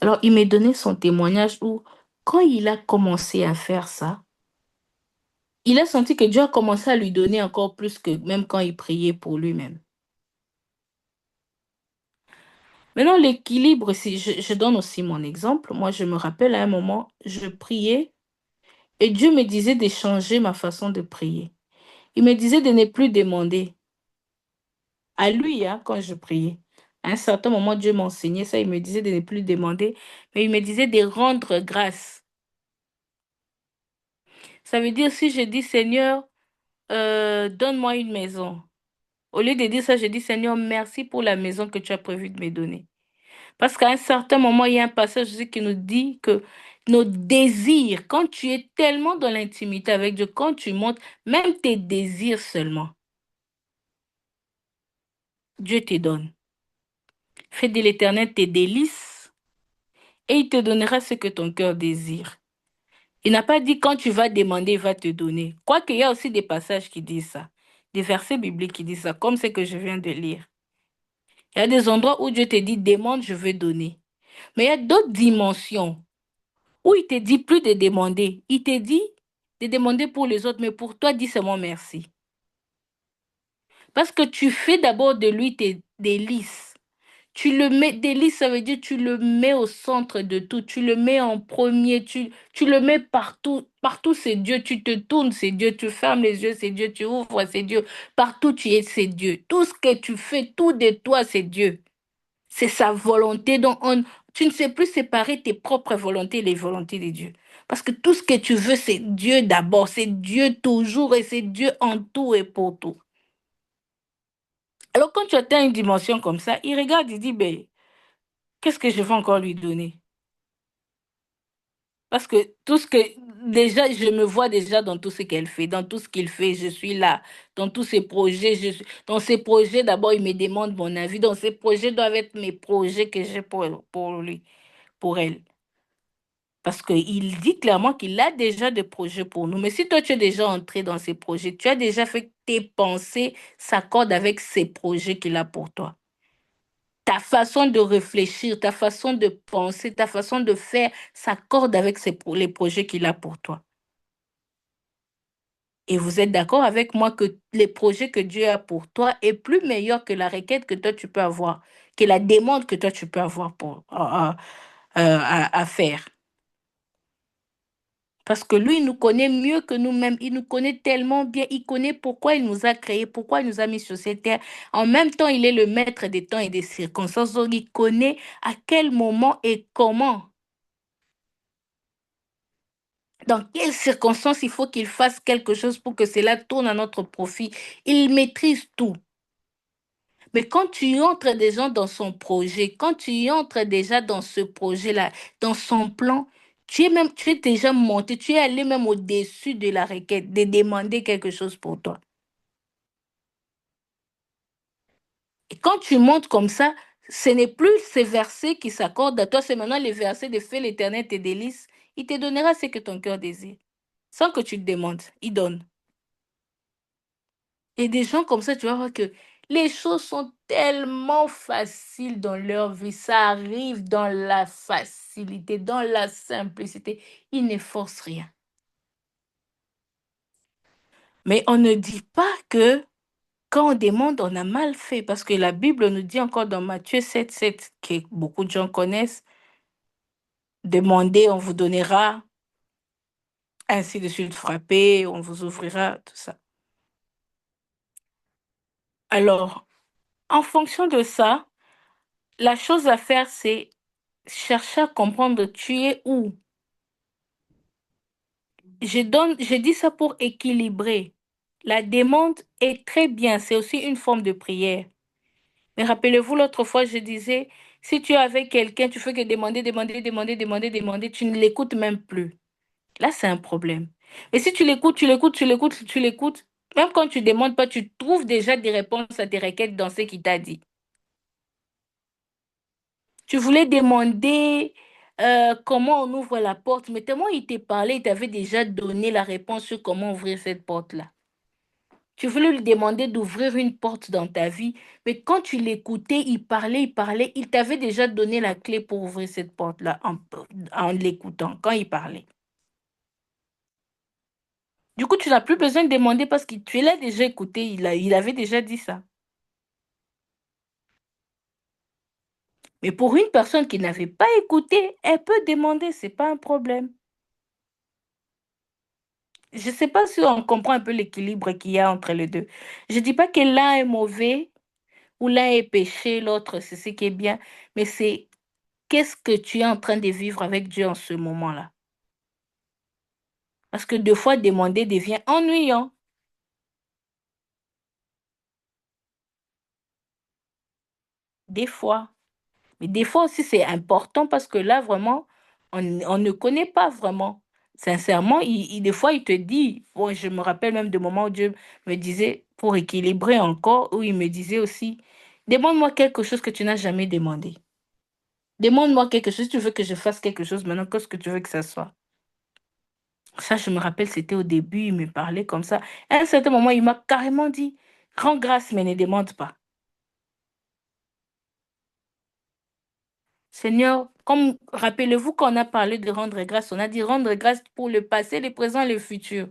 Alors, il m'a donné son témoignage où, quand il a commencé à faire ça, il a senti que Dieu a commencé à lui donner encore plus que même quand il priait pour lui-même. Maintenant, l'équilibre, si je donne aussi mon exemple. Moi, je me rappelle à un moment, je priais et Dieu me disait de changer ma façon de prier. Il me disait de ne plus demander à lui, hein, quand je priais. À un certain moment, Dieu m'enseignait ça. Il me disait de ne plus demander, mais il me disait de rendre grâce. Ça veut dire si je dis, Seigneur, donne-moi une maison. Au lieu de dire ça, je dis, Seigneur, merci pour la maison que tu as prévu de me donner. Parce qu'à un certain moment, il y a un passage aussi qui nous dit que nos désirs, quand tu es tellement dans l'intimité avec Dieu, quand tu montes, même tes désirs seulement, Dieu te donne. Fais de l'Éternel tes délices et il te donnera ce que ton cœur désire. Il n'a pas dit quand tu vas demander, il va te donner. Quoique il y a aussi des passages qui disent ça, des versets bibliques qui disent ça, comme ce que je viens de lire. Il y a des endroits où Dieu te dit, demande, je vais donner. Mais il y a d'autres dimensions où il te dit plus de demander. Il te dit de demander pour les autres, mais pour toi, dis seulement merci. Parce que tu fais d'abord de lui tes délices. Tu le mets, délices, ça veut dire tu le mets au centre de tout. Tu le mets en premier. Tu le mets partout. Partout, c'est Dieu. Tu te tournes, c'est Dieu. Tu fermes les yeux, c'est Dieu. Tu ouvres, c'est Dieu. Partout, tu es, c'est Dieu. Tout ce que tu fais, tout de toi, c'est Dieu. C'est sa volonté. Donc, tu ne sais plus séparer tes propres volontés et les volontés de Dieu. Parce que tout ce que tu veux, c'est Dieu d'abord. C'est Dieu toujours et c'est Dieu en tout et pour tout. Alors, quand tu atteins une dimension comme ça, il regarde, il dit, ben, qu'est-ce que je vais encore lui donner? Parce que tout ce que, déjà, je me vois déjà dans tout ce qu'elle fait, dans tout ce qu'il fait, je suis là, dans tous ses projets, dans ses projets, d'abord, il me demande mon avis, dans ses projets doivent être mes projets que j'ai pour lui, pour elle. Parce qu'il dit clairement qu'il a déjà des projets pour nous. Mais si toi, tu es déjà entré dans ces projets, tu as déjà fait que tes pensées s'accordent avec ces projets qu'il a pour toi. Ta façon de réfléchir, ta façon de penser, ta façon de faire s'accorde avec les projets qu'il a pour toi. Et vous êtes d'accord avec moi que les projets que Dieu a pour toi est plus meilleur que la requête que toi tu peux avoir, que la demande que toi tu peux avoir à faire. Parce que lui, il nous connaît mieux que nous-mêmes. Il nous connaît tellement bien. Il connaît pourquoi il nous a créés, pourquoi il nous a mis sur cette terre. En même temps, il est le maître des temps et des circonstances. Donc, il connaît à quel moment et comment, dans quelles circonstances il faut qu'il fasse quelque chose pour que cela tourne à notre profit. Il maîtrise tout. Mais quand tu entres déjà dans son projet, quand tu entres déjà dans ce projet-là, dans son plan, tu es déjà monté, tu es allé même au-dessus de la requête, de demander quelque chose pour toi. Et quand tu montes comme ça, ce n'est plus ces versets qui s'accordent à toi, c'est maintenant les versets de fais l'Éternel tes délices. Il te donnera ce que ton cœur désire, sans que tu te demandes. Il donne. Et des gens comme ça, tu vas voir que les choses sont tellement faciles dans leur vie. Ça arrive dans la facilité, dans la simplicité. Ils ne forcent rien. Mais on ne dit pas que quand on demande, on a mal fait. Parce que la Bible nous dit encore dans Matthieu 7, 7, que beaucoup de gens connaissent, demandez, on vous donnera, ainsi de suite, frappez, on vous ouvrira, tout ça. Alors, en fonction de ça, la chose à faire, c'est chercher à comprendre tu es où. Je dis ça pour équilibrer. La demande est très bien, c'est aussi une forme de prière. Mais rappelez-vous, l'autre fois, je disais, si tu es avec quelqu'un, tu fais que demander, demander, demander, demander, demander, tu ne l'écoutes même plus. Là, c'est un problème. Mais si tu l'écoutes, tu l'écoutes, tu l'écoutes, tu l'écoutes, même quand tu demandes pas, tu trouves déjà des réponses à tes requêtes dans ce qu'il t'a dit. Tu voulais demander comment on ouvre la porte, mais tellement il t'est parlé, il t'avait déjà donné la réponse sur comment ouvrir cette porte-là. Tu voulais lui demander d'ouvrir une porte dans ta vie, mais quand tu l'écoutais, il parlait, il t'avait déjà donné la clé pour ouvrir cette porte-là en l'écoutant, quand il parlait. Du coup, tu n'as plus besoin de demander parce que tu l'as déjà écouté, il avait déjà dit ça. Mais pour une personne qui n'avait pas écouté, elle peut demander, c'est pas un problème. Je ne sais pas si on comprend un peu l'équilibre qu'il y a entre les deux. Je ne dis pas que l'un est mauvais ou l'un est péché, l'autre c'est ce qui est bien, mais c'est qu'est-ce que tu es en train de vivre avec Dieu en ce moment-là. Parce que deux fois demander devient ennuyant, des fois. Mais des fois aussi c'est important parce que là vraiment, on ne connaît pas vraiment. Sincèrement, des fois il te dit, bon, je me rappelle même de moments où Dieu me disait, pour équilibrer encore, où il me disait aussi, demande-moi quelque chose que tu n'as jamais demandé. Demande-moi quelque chose, si tu veux que je fasse quelque chose maintenant, qu'est-ce que tu veux que ça soit? Ça, je me rappelle, c'était au début, il me parlait comme ça. À un certain moment, il m'a carrément dit, rends grâce, mais ne demande pas. Seigneur, comme rappelez-vous qu'on a parlé de rendre grâce, on a dit rendre grâce pour le passé, le présent, le futur.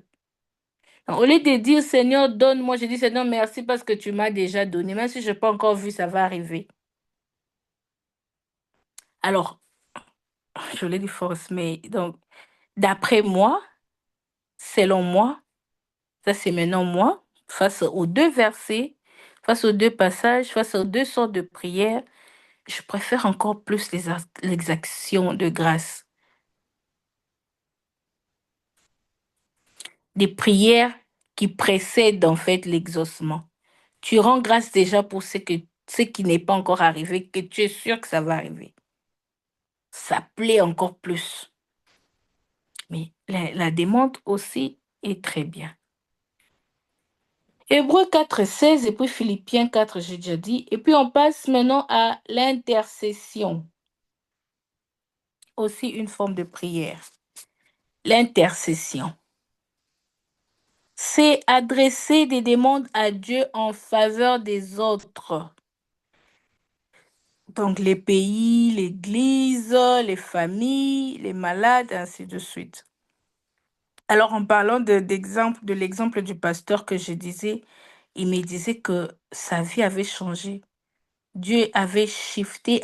Donc, au lieu de dire Seigneur, donne-moi, je dis Seigneur, merci parce que tu m'as déjà donné, même si je n'ai pas encore vu, ça va arriver. Alors, je l'ai dit force, mais donc, d'après moi, selon moi, ça, c'est maintenant moi, face aux deux versets, face aux deux passages, face aux deux sortes de prières, je préfère encore plus les actions de grâce. Des prières qui précèdent en fait l'exaucement. Tu rends grâce déjà pour ce qui n'est pas encore arrivé, que tu es sûr que ça va arriver. Ça plaît encore plus. Mais la demande aussi est très bien. Hébreux 4 16 et puis Philippiens 4 j'ai déjà dit. Et puis on passe maintenant à l'intercession, aussi une forme de prière. L'intercession, c'est adresser des demandes à Dieu en faveur des autres. Donc les pays, l'Église, les familles, les malades, ainsi de suite. Alors en parlant de l'exemple du pasteur que je disais, il me disait que sa vie avait changé. Dieu avait shifté,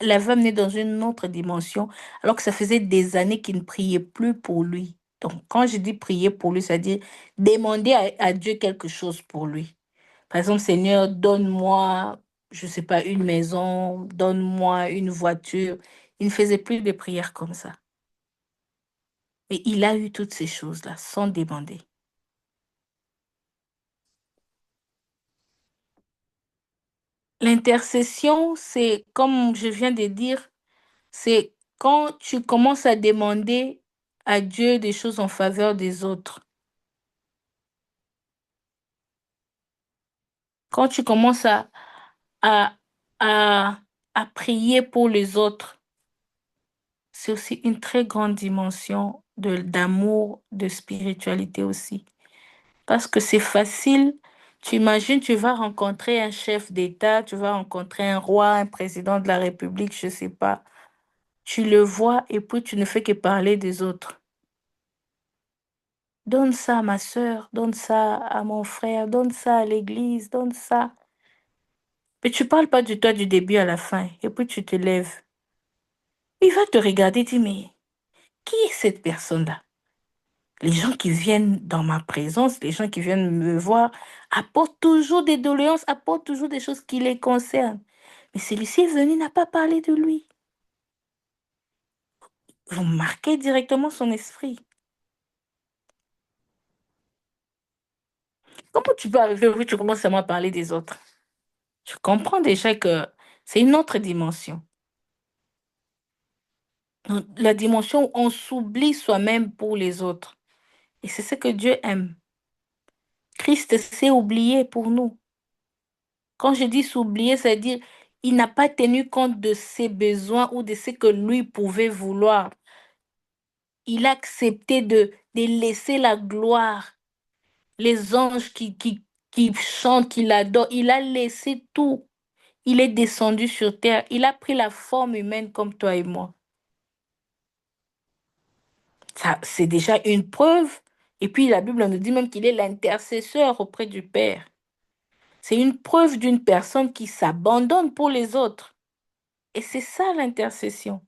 l'avait amené dans une autre dimension, alors que ça faisait des années qu'il ne priait plus pour lui. Donc, quand je dis prier pour lui, c'est-à-dire demander à Dieu quelque chose pour lui. Par exemple, Seigneur, donne-moi, je ne sais pas, une maison, donne-moi une voiture. Il ne faisait plus de prières comme ça. Mais il a eu toutes ces choses-là sans demander. L'intercession, c'est, comme je viens de dire, c'est quand tu commences à demander à Dieu des choses en faveur des autres. Quand tu commences à, à, à prier pour les autres, c'est aussi une très grande dimension d'amour, de spiritualité aussi. Parce que c'est facile. Tu imagines, tu vas rencontrer un chef d'État, tu vas rencontrer un roi, un président de la République, je ne sais pas. Tu le vois et puis tu ne fais que parler des autres. Donne ça à ma sœur, donne ça à mon frère, donne ça à l'église, donne ça. Mais tu parles pas de toi du début à la fin. Et puis tu te lèves. Il va te regarder et dire, mais qui est cette personne-là? Les gens qui viennent dans ma présence, les gens qui viennent me voir, apportent toujours des doléances, apportent toujours des choses qui les concernent. Mais celui-ci est venu, n'a pas parlé de lui. Vous marquez directement son esprit. Comment tu peux arriver où tu commences seulement à parler des autres? Je comprends déjà que c'est une autre dimension. La dimension où on s'oublie soi-même pour les autres. Et c'est ce que Dieu aime. Christ s'est oublié pour nous. Quand je dis s'oublier, c'est-à-dire Il n'a pas tenu compte de ses besoins ou de ce que lui pouvait vouloir. Il a accepté de laisser la gloire, les anges qui chantent, qui l'adorent. Il a laissé tout. Il est descendu sur terre. Il a pris la forme humaine comme toi et moi. Ça, c'est déjà une preuve. Et puis la Bible nous dit même qu'il est l'intercesseur auprès du Père. C'est une preuve d'une personne qui s'abandonne pour les autres. Et c'est ça l'intercession.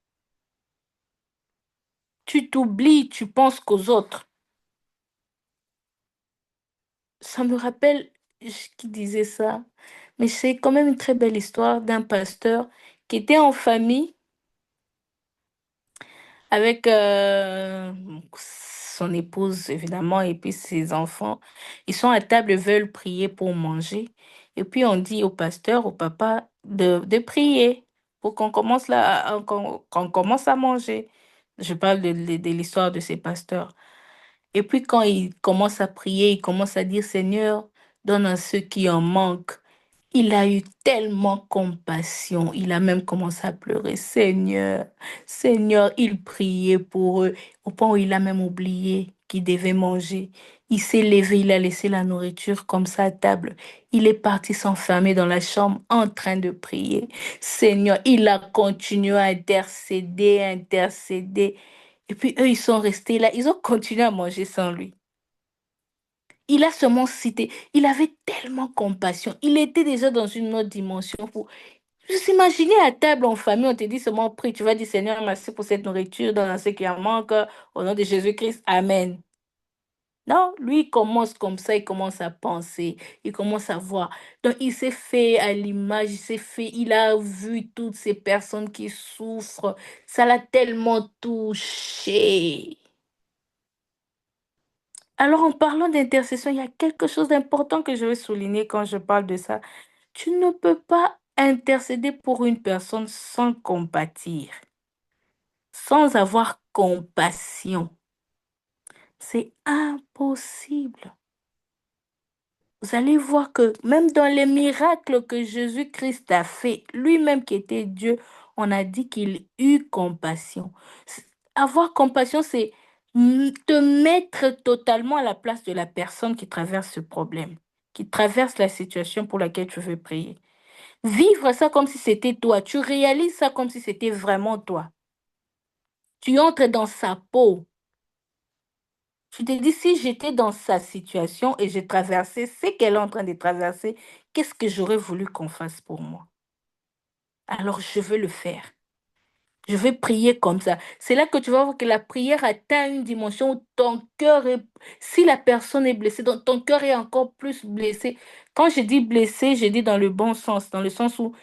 Tu t'oublies, tu penses qu'aux autres. Ça me rappelle qui disait ça. Mais c'est quand même une très belle histoire d'un pasteur qui était en famille avec son épouse, évidemment, et puis ses enfants. Ils sont à table et veulent prier pour manger. Et puis on dit au pasteur, au papa, de prier pour qu'on commence qu'on commence à manger. Je parle de l'histoire de ces pasteurs. Et puis quand il commence à prier, il commence à dire, Seigneur, donne à ceux qui en manquent. Il a eu tellement compassion, il a même commencé à pleurer. Seigneur, Seigneur, il priait pour eux, au point où il a même oublié qu'il devait manger. Il s'est levé, il a laissé la nourriture comme ça à table. Il est parti s'enfermer dans la chambre en train de prier. Seigneur, il a continué à intercéder, intercéder. Et puis eux, ils sont restés là, ils ont continué à manger sans lui. Il a seulement cité, il avait tellement compassion. Il était déjà dans une autre dimension. Je s'imaginais à table en famille, on te dit seulement prie. Tu vas dire Seigneur, merci pour cette nourriture, donne ce qui en manque. Au nom de Jésus-Christ, Amen. Non, lui, il commence comme ça, il commence à penser, il commence à voir. Donc, il s'est fait à l'image, il s'est fait, il a vu toutes ces personnes qui souffrent. Ça l'a tellement touché. Alors, en parlant d'intercession, il y a quelque chose d'important que je veux souligner quand je parle de ça. Tu ne peux pas intercéder pour une personne sans compatir, sans avoir compassion. C'est impossible. Vous allez voir que même dans les miracles que Jésus-Christ a fait, lui-même qui était Dieu, on a dit qu'il eut compassion. Avoir compassion, c'est te mettre totalement à la place de la personne qui traverse ce problème, qui traverse la situation pour laquelle tu veux prier. Vivre ça comme si c'était toi. Tu réalises ça comme si c'était vraiment toi. Tu entres dans sa peau. Tu te dis, si j'étais dans sa situation et j'ai traversé ce qu'elle est en train de traverser, qu'est-ce que j'aurais voulu qu'on fasse pour moi? Alors je veux le faire. Je vais prier comme ça. C'est là que tu vas voir que la prière atteint une dimension où ton cœur est... Si la personne est blessée, donc ton cœur est encore plus blessé. Quand je dis blessé, je dis dans le bon sens, dans le sens où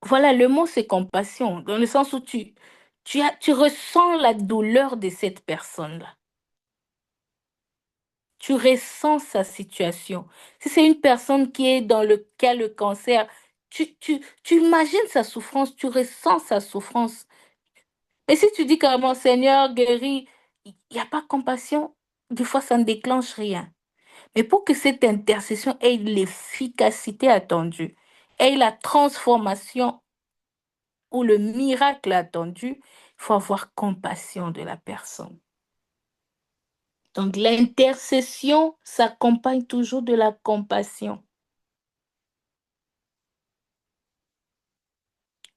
voilà, le mot c'est compassion, dans le sens où tu ressens la douleur de cette personne-là. Tu ressens sa situation. Si c'est une personne qui est dans le cas le cancer, tu imagines sa souffrance, tu ressens sa souffrance. Mais si tu dis carrément, Seigneur, guéris, il n'y a pas compassion, des fois ça ne déclenche rien. Mais pour que cette intercession ait l'efficacité attendue, ait la transformation ou le miracle attendu, il faut avoir compassion de la personne. Donc l'intercession s'accompagne toujours de la compassion.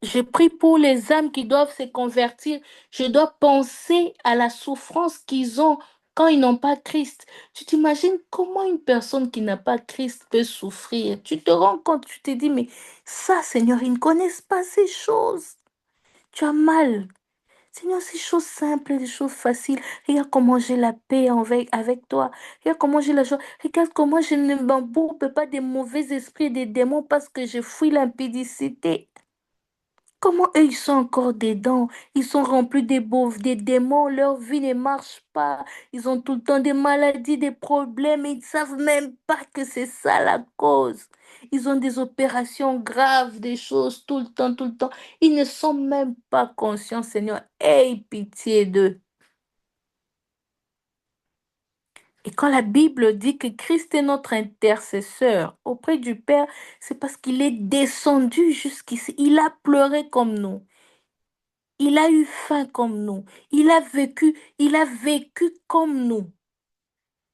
Je prie pour les âmes qui doivent se convertir. Je dois penser à la souffrance qu'ils ont quand ils n'ont pas Christ. Tu t'imagines comment une personne qui n'a pas Christ peut souffrir? Tu te rends compte, tu te dis, mais ça, Seigneur, ils ne connaissent pas ces choses. Tu as mal. Seigneur, ces choses simples, des choses faciles. Regarde comment j'ai la paix avec toi. Regarde comment j'ai la joie. Regarde comment je ne m'embourbe pas des mauvais esprits et des démons parce que je fuis l'impudicité. Comment eux, ils sont encore dedans? Ils sont remplis des démons. Leur vie ne marche pas. Ils ont tout le temps des maladies, des problèmes. Et ils ne savent même pas que c'est ça la cause. Ils ont des opérations graves, des choses tout le temps, tout le temps. Ils ne sont même pas conscients, Seigneur. Aie pitié d'eux. Et quand la Bible dit que Christ est notre intercesseur auprès du Père, c'est parce qu'il est descendu jusqu'ici. Il a pleuré comme nous. Il a eu faim comme nous. Il a vécu comme nous.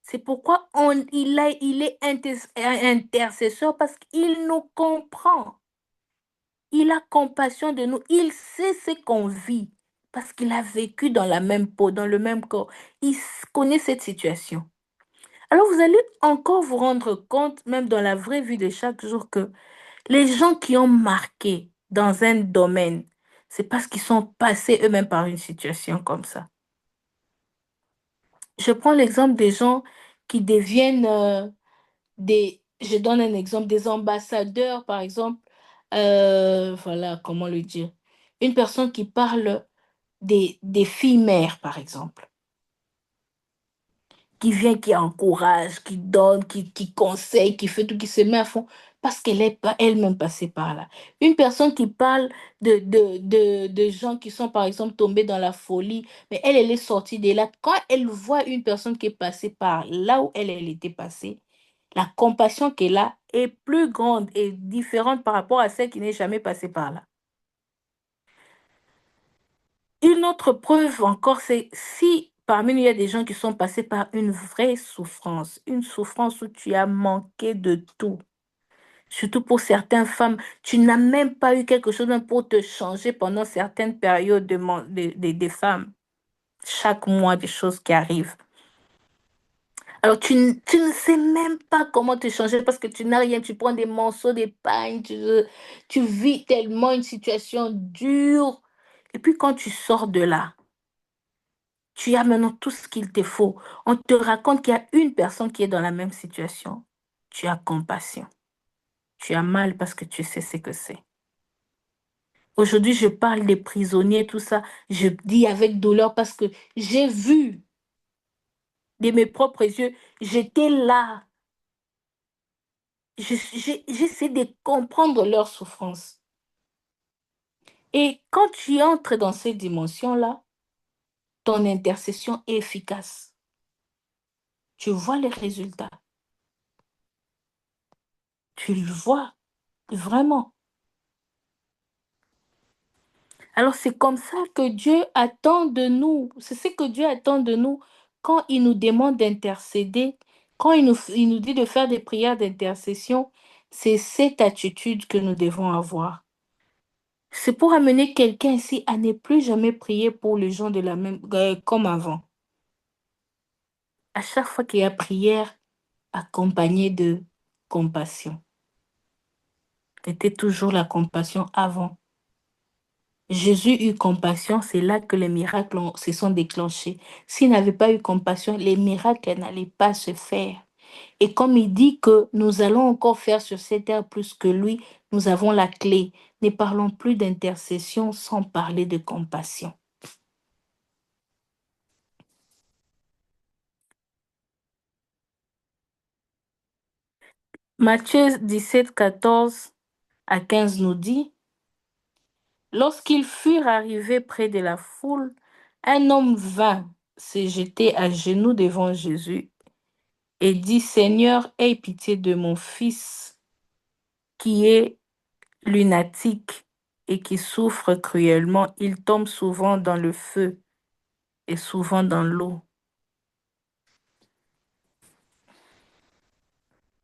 C'est pourquoi il est intercesseur parce qu'il nous comprend. Il a compassion de nous. Il sait ce qu'on vit parce qu'il a vécu dans la même peau, dans le même corps. Connaît cette situation. Alors vous allez encore vous rendre compte, même dans la vraie vie de chaque jour, que les gens qui ont marqué dans un domaine, c'est parce qu'ils sont passés eux-mêmes par une situation comme ça. Je prends l'exemple des gens qui deviennent je donne un exemple, des ambassadeurs, par exemple, voilà, comment le dire, une personne qui parle des filles mères, par exemple, qui vient, qui encourage, qui donne, qui conseille, qui fait tout, qui se met à fond, parce qu'elle est pas elle-même passée par là. Une personne qui parle de gens qui sont, par exemple, tombés dans la folie, mais elle est sortie de là. Quand elle voit une personne qui est passée par là où elle était passée, la compassion qu'elle a est plus grande et différente par rapport à celle qui n'est jamais passée par là. Une autre preuve encore, c'est si parmi nous, il y a des gens qui sont passés par une vraie souffrance, une souffrance où tu as manqué de tout. Surtout pour certaines femmes, tu n'as même pas eu quelque chose même pour te changer pendant certaines périodes des femmes. Chaque mois, des choses qui arrivent. Alors, tu ne sais même pas comment te changer parce que tu n'as rien. Tu prends des morceaux d'épargne, tu vis tellement une situation dure. Et puis, quand tu sors de là, tu as maintenant tout ce qu'il te faut. On te raconte qu'il y a une personne qui est dans la même situation. Tu as compassion. Tu as mal parce que tu sais ce que c'est. Aujourd'hui, je parle des prisonniers, tout ça. Je dis avec douleur parce que j'ai vu de mes propres yeux, j'étais là. J'essaie de comprendre leur souffrance. Et quand tu entres dans ces dimensions-là, ton intercession est efficace. Tu vois les résultats. Tu le vois vraiment. Alors c'est comme ça que Dieu attend de nous. C'est ce que Dieu attend de nous quand il nous demande d'intercéder, quand il nous dit de faire des prières d'intercession. C'est cette attitude que nous devons avoir. C'est pour amener quelqu'un ici à ne plus jamais prier pour les gens de la même, comme avant. À chaque fois qu'il y a prière accompagnée de compassion. C'était toujours la compassion avant. Jésus eut compassion, c'est là que les miracles se sont déclenchés. S'il n'avait pas eu compassion, les miracles n'allaient pas se faire. Et comme il dit que nous allons encore faire sur cette terre plus que lui, nous avons la clé. Ne parlons plus d'intercession sans parler de compassion. Matthieu 17, 14 à 15 nous dit, lorsqu'ils furent arrivés près de la foule, un homme vint se jeter à genoux devant Jésus et dit, Seigneur, aie pitié de mon fils qui est lunatique et qui souffre cruellement. Il tombe souvent dans le feu et souvent dans l'eau.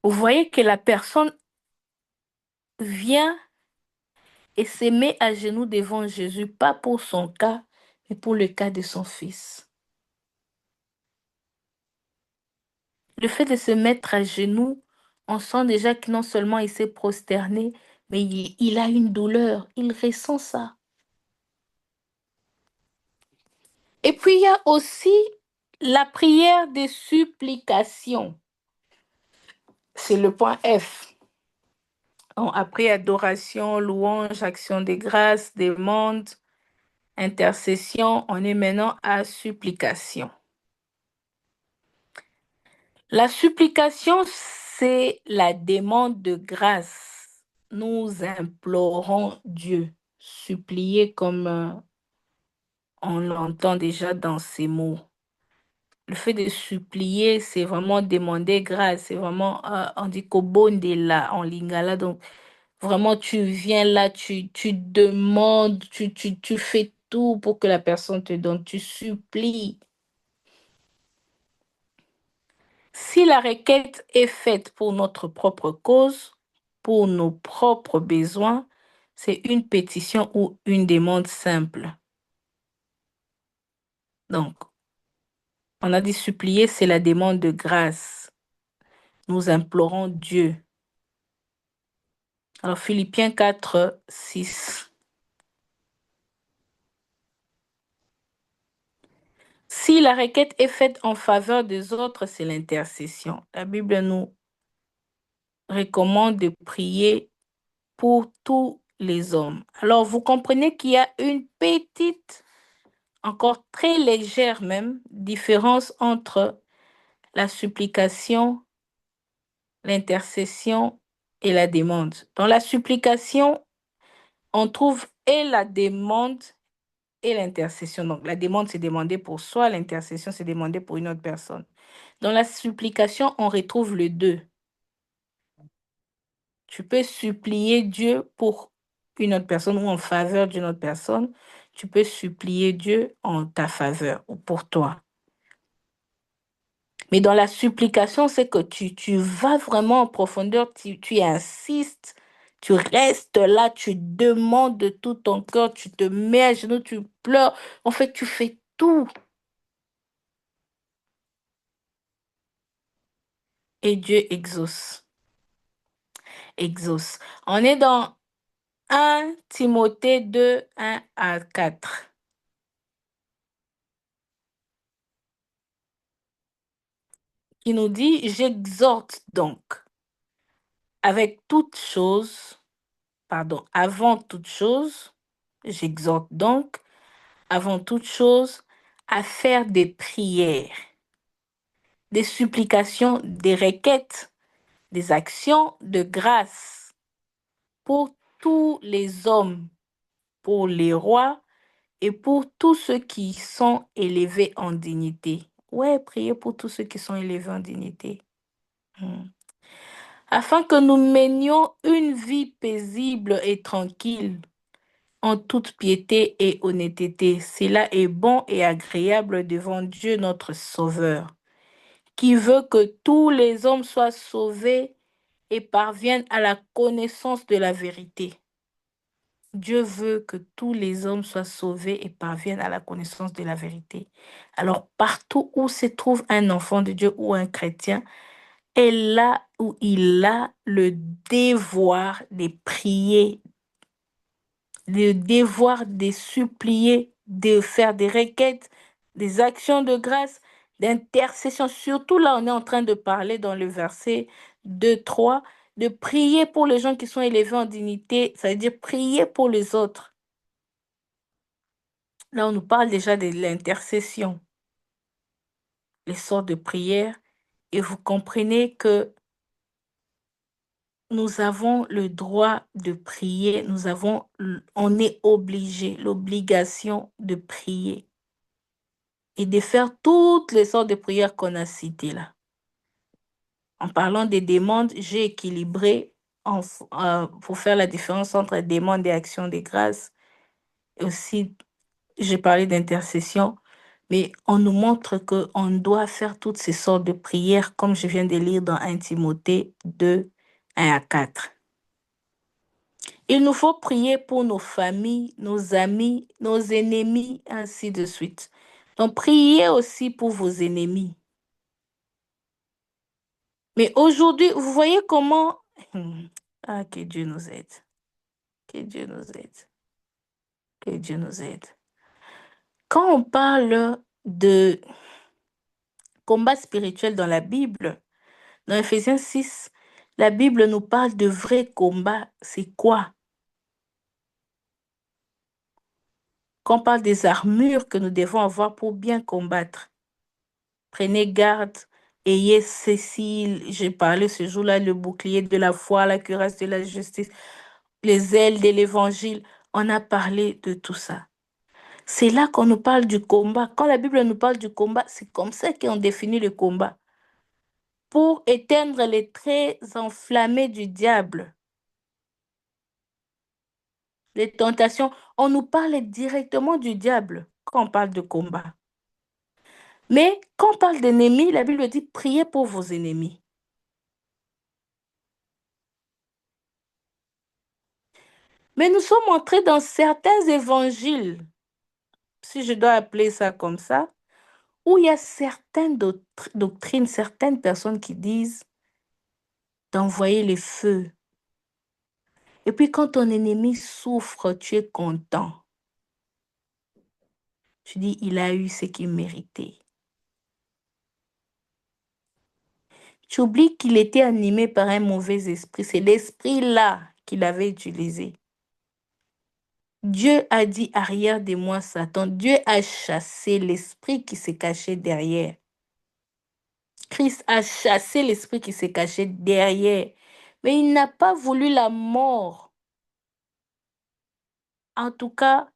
Vous voyez que la personne vient et se met à genoux devant Jésus, pas pour son cas, mais pour le cas de son fils. Le fait de se mettre à genoux, on sent déjà que non seulement il s'est prosterné, mais il a une douleur, il ressent ça. Et puis il y a aussi la prière des supplications. C'est le point F. Après adoration, louange, action de grâce, demande, intercession, on est maintenant à supplication. La supplication, c'est la demande de grâce. Nous implorons Dieu. Supplier comme on l'entend déjà dans ces mots. le fait de supplier, c'est vraiment demander grâce. C'est vraiment, on dit là en lingala. Donc, vraiment, tu viens là, tu demandes, tu fais tout pour que la personne te donne. Tu supplies. Si la requête est faite pour notre propre cause, pour nos propres besoins, c'est une pétition ou une demande simple. Donc, on a dit supplier, c'est la demande de grâce. Nous implorons Dieu. Alors, Philippiens 4, 6. Si la requête est faite en faveur des autres, c'est l'intercession. La Bible nous recommande de prier pour tous les hommes. Alors, vous comprenez qu'il y a une petite, encore très légère même, différence entre la supplication, l'intercession et la demande. Dans la supplication, on trouve et la demande et l'intercession. Donc, la demande, c'est demander pour soi, l'intercession, c'est demander pour une autre personne. Dans la supplication, on retrouve les deux. Tu peux supplier Dieu pour une autre personne ou en faveur d'une autre personne. Tu peux supplier Dieu en ta faveur ou pour toi. Mais dans la supplication, c'est que tu vas vraiment en profondeur, tu insistes, tu restes là, tu demandes de tout ton cœur, tu te mets à genoux, tu pleures. En fait, tu fais tout. Et Dieu exauce. Exauce. On est dans 1 Timothée 2, 1 à 4, qui nous dit, j'exhorte donc avec toute chose, pardon, avant toute chose, j'exhorte donc avant toute chose à faire des prières, des supplications, des requêtes, des actions de grâce pour tous les hommes, pour les rois et pour tous ceux qui sont élevés en dignité. Ouais, priez pour tous ceux qui sont élevés en dignité. Hmm. Afin que nous menions une vie paisible et tranquille, en toute piété et honnêteté. Cela est bon et agréable devant Dieu notre Sauveur, qui veut que tous les hommes soient sauvés et parviennent à la connaissance de la vérité. Dieu veut que tous les hommes soient sauvés et parviennent à la connaissance de la vérité. Alors, partout où se trouve un enfant de Dieu ou un chrétien, est là où il a le devoir de prier, le devoir de supplier, de faire des requêtes, des actions de grâce, d'intercession. Surtout là, on est en train de parler dans le verset 2, 3, de prier pour les gens qui sont élevés en dignité, ça veut dire prier pour les autres. Là, on nous parle déjà de l'intercession, les sortes de prières, et vous comprenez que nous avons le droit de prier, on est obligé, l'obligation de prier et de faire toutes les sortes de prières qu'on a citées là. En parlant des demandes, j'ai équilibré pour faire la différence entre demande et action de grâce. Et aussi, j'ai parlé d'intercession, mais on nous montre qu'on doit faire toutes ces sortes de prières, comme je viens de lire dans 1 Timothée 2, 1 à 4. Il nous faut prier pour nos familles, nos amis, nos ennemis, ainsi de suite. Donc, priez aussi pour vos ennemis. Mais aujourd'hui, vous voyez comment... Ah, que Dieu nous aide. Que Dieu nous aide. Que Dieu nous aide. Quand on parle de combat spirituel dans la Bible, dans Ephésiens 6, la Bible nous parle de vrai combat. C'est quoi? Quand on parle des armures que nous devons avoir pour bien combattre. Prenez garde, ayez ceci, j'ai parlé ce jour-là, le bouclier de la foi, la cuirasse de la justice, les ailes de l'évangile. On a parlé de tout ça. C'est là qu'on nous parle du combat. Quand la Bible nous parle du combat, c'est comme ça qu'on définit le combat. Pour éteindre les traits enflammés du diable, les tentations, on nous parle directement du diable quand on parle de combat. Mais quand on parle d'ennemis, la Bible dit priez pour vos ennemis. Mais nous sommes entrés dans certains évangiles, si je dois appeler ça comme ça, où il y a certaines doctrines, certaines personnes qui disent d'envoyer les feux. Et puis quand ton ennemi souffre, tu es content. Tu dis, il a eu ce qu'il méritait. Tu oublies qu'il était animé par un mauvais esprit. C'est l'esprit-là qu'il avait utilisé. Dieu a dit, arrière de moi, Satan. Dieu a chassé l'esprit qui s'est caché derrière. Christ a chassé l'esprit qui s'est caché derrière. Mais il n'a pas voulu la mort. En tout cas,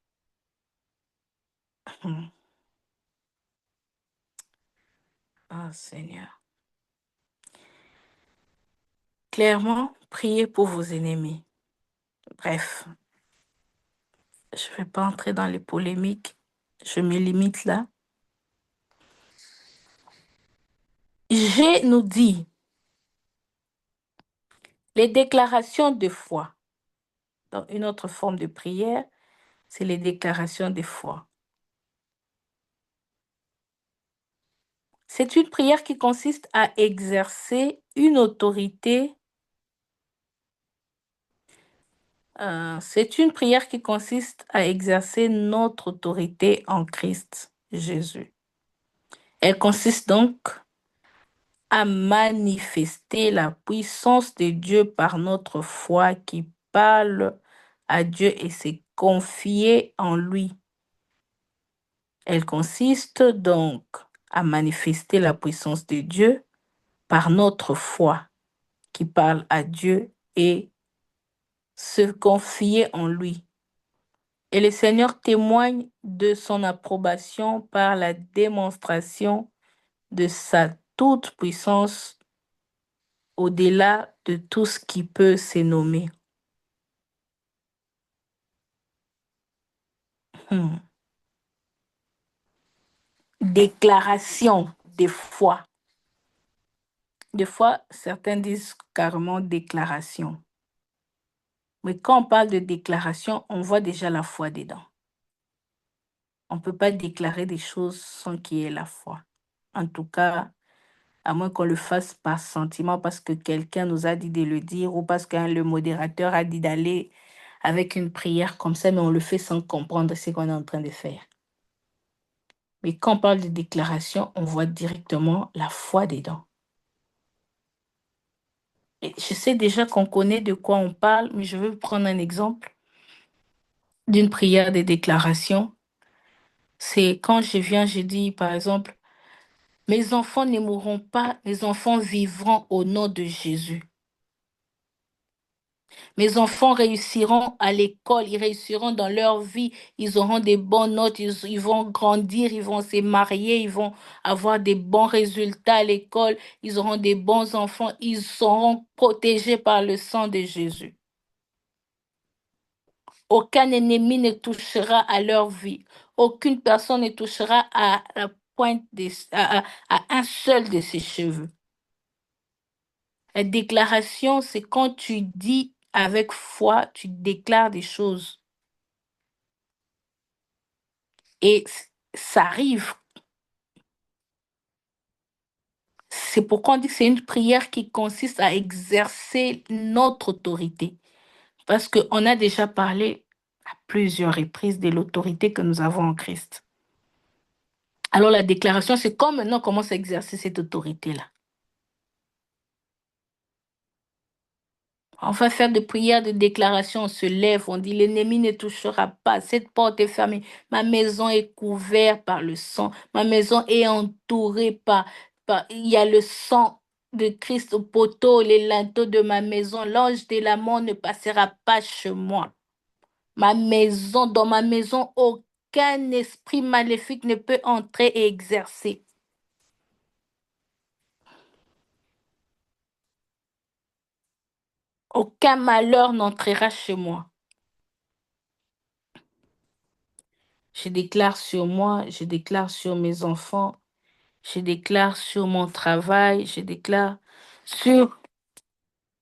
ah Seigneur, clairement, priez pour vos ennemis. Bref, je ne vais pas entrer dans les polémiques. Je me limite là. J'ai nous dit les déclarations de foi. Dans une autre forme de prière, c'est les déclarations de foi. C'est une prière qui consiste à exercer une autorité. C'est une prière qui consiste à exercer notre autorité en Christ Jésus. Elle consiste donc à manifester la puissance de Dieu par notre foi qui parle à Dieu et s'est confiée en lui. Elle consiste donc à manifester la puissance de Dieu par notre foi qui parle à Dieu et se confier en lui. Et le Seigneur témoigne de son approbation par la démonstration de sa toute puissance au-delà de tout ce qui peut se nommer. Hmm. Déclaration de foi. Des fois, certains disent carrément déclaration. Mais quand on parle de déclaration, on voit déjà la foi dedans. On ne peut pas déclarer des choses sans qu'il y ait la foi. En tout cas, à moins qu'on le fasse par sentiment, parce que quelqu'un nous a dit de le dire ou parce que le modérateur a dit d'aller avec une prière comme ça, mais on le fait sans comprendre ce qu'on est en train de faire. Mais quand on parle de déclaration, on voit directement la foi dedans. Et je sais déjà qu'on connaît de quoi on parle, mais je veux prendre un exemple d'une prière de déclaration. C'est quand je dis, par exemple, mes enfants ne mourront pas, mes enfants vivront au nom de Jésus. Mes enfants réussiront à l'école, ils réussiront dans leur vie, ils auront des bonnes notes, ils vont grandir, ils vont se marier, ils vont avoir des bons résultats à l'école, ils auront des bons enfants, ils seront protégés par le sang de Jésus. Aucun ennemi ne touchera à leur vie. Aucune personne ne touchera à la pointe à un seul de ses cheveux. La déclaration, c'est quand tu dis avec foi, tu déclares des choses. Et ça arrive. C'est pourquoi on dit que c'est une prière qui consiste à exercer notre autorité. Parce qu'on a déjà parlé à plusieurs reprises de l'autorité que nous avons en Christ. Alors la déclaration, c'est quand maintenant on commence à exercer cette autorité-là. On va faire des prières de déclaration, on se lève, on dit l'ennemi ne touchera pas, cette porte est fermée, ma maison est couverte par le sang, ma maison est entourée il y a le sang de Christ au poteau, les linteaux de ma maison, l'ange de la mort ne passera pas chez moi. Ma maison, dans ma maison, aucun esprit maléfique ne peut entrer et exercer. Aucun malheur n'entrera chez moi. Je déclare sur moi, je déclare sur mes enfants, je déclare sur mon travail, je déclare sur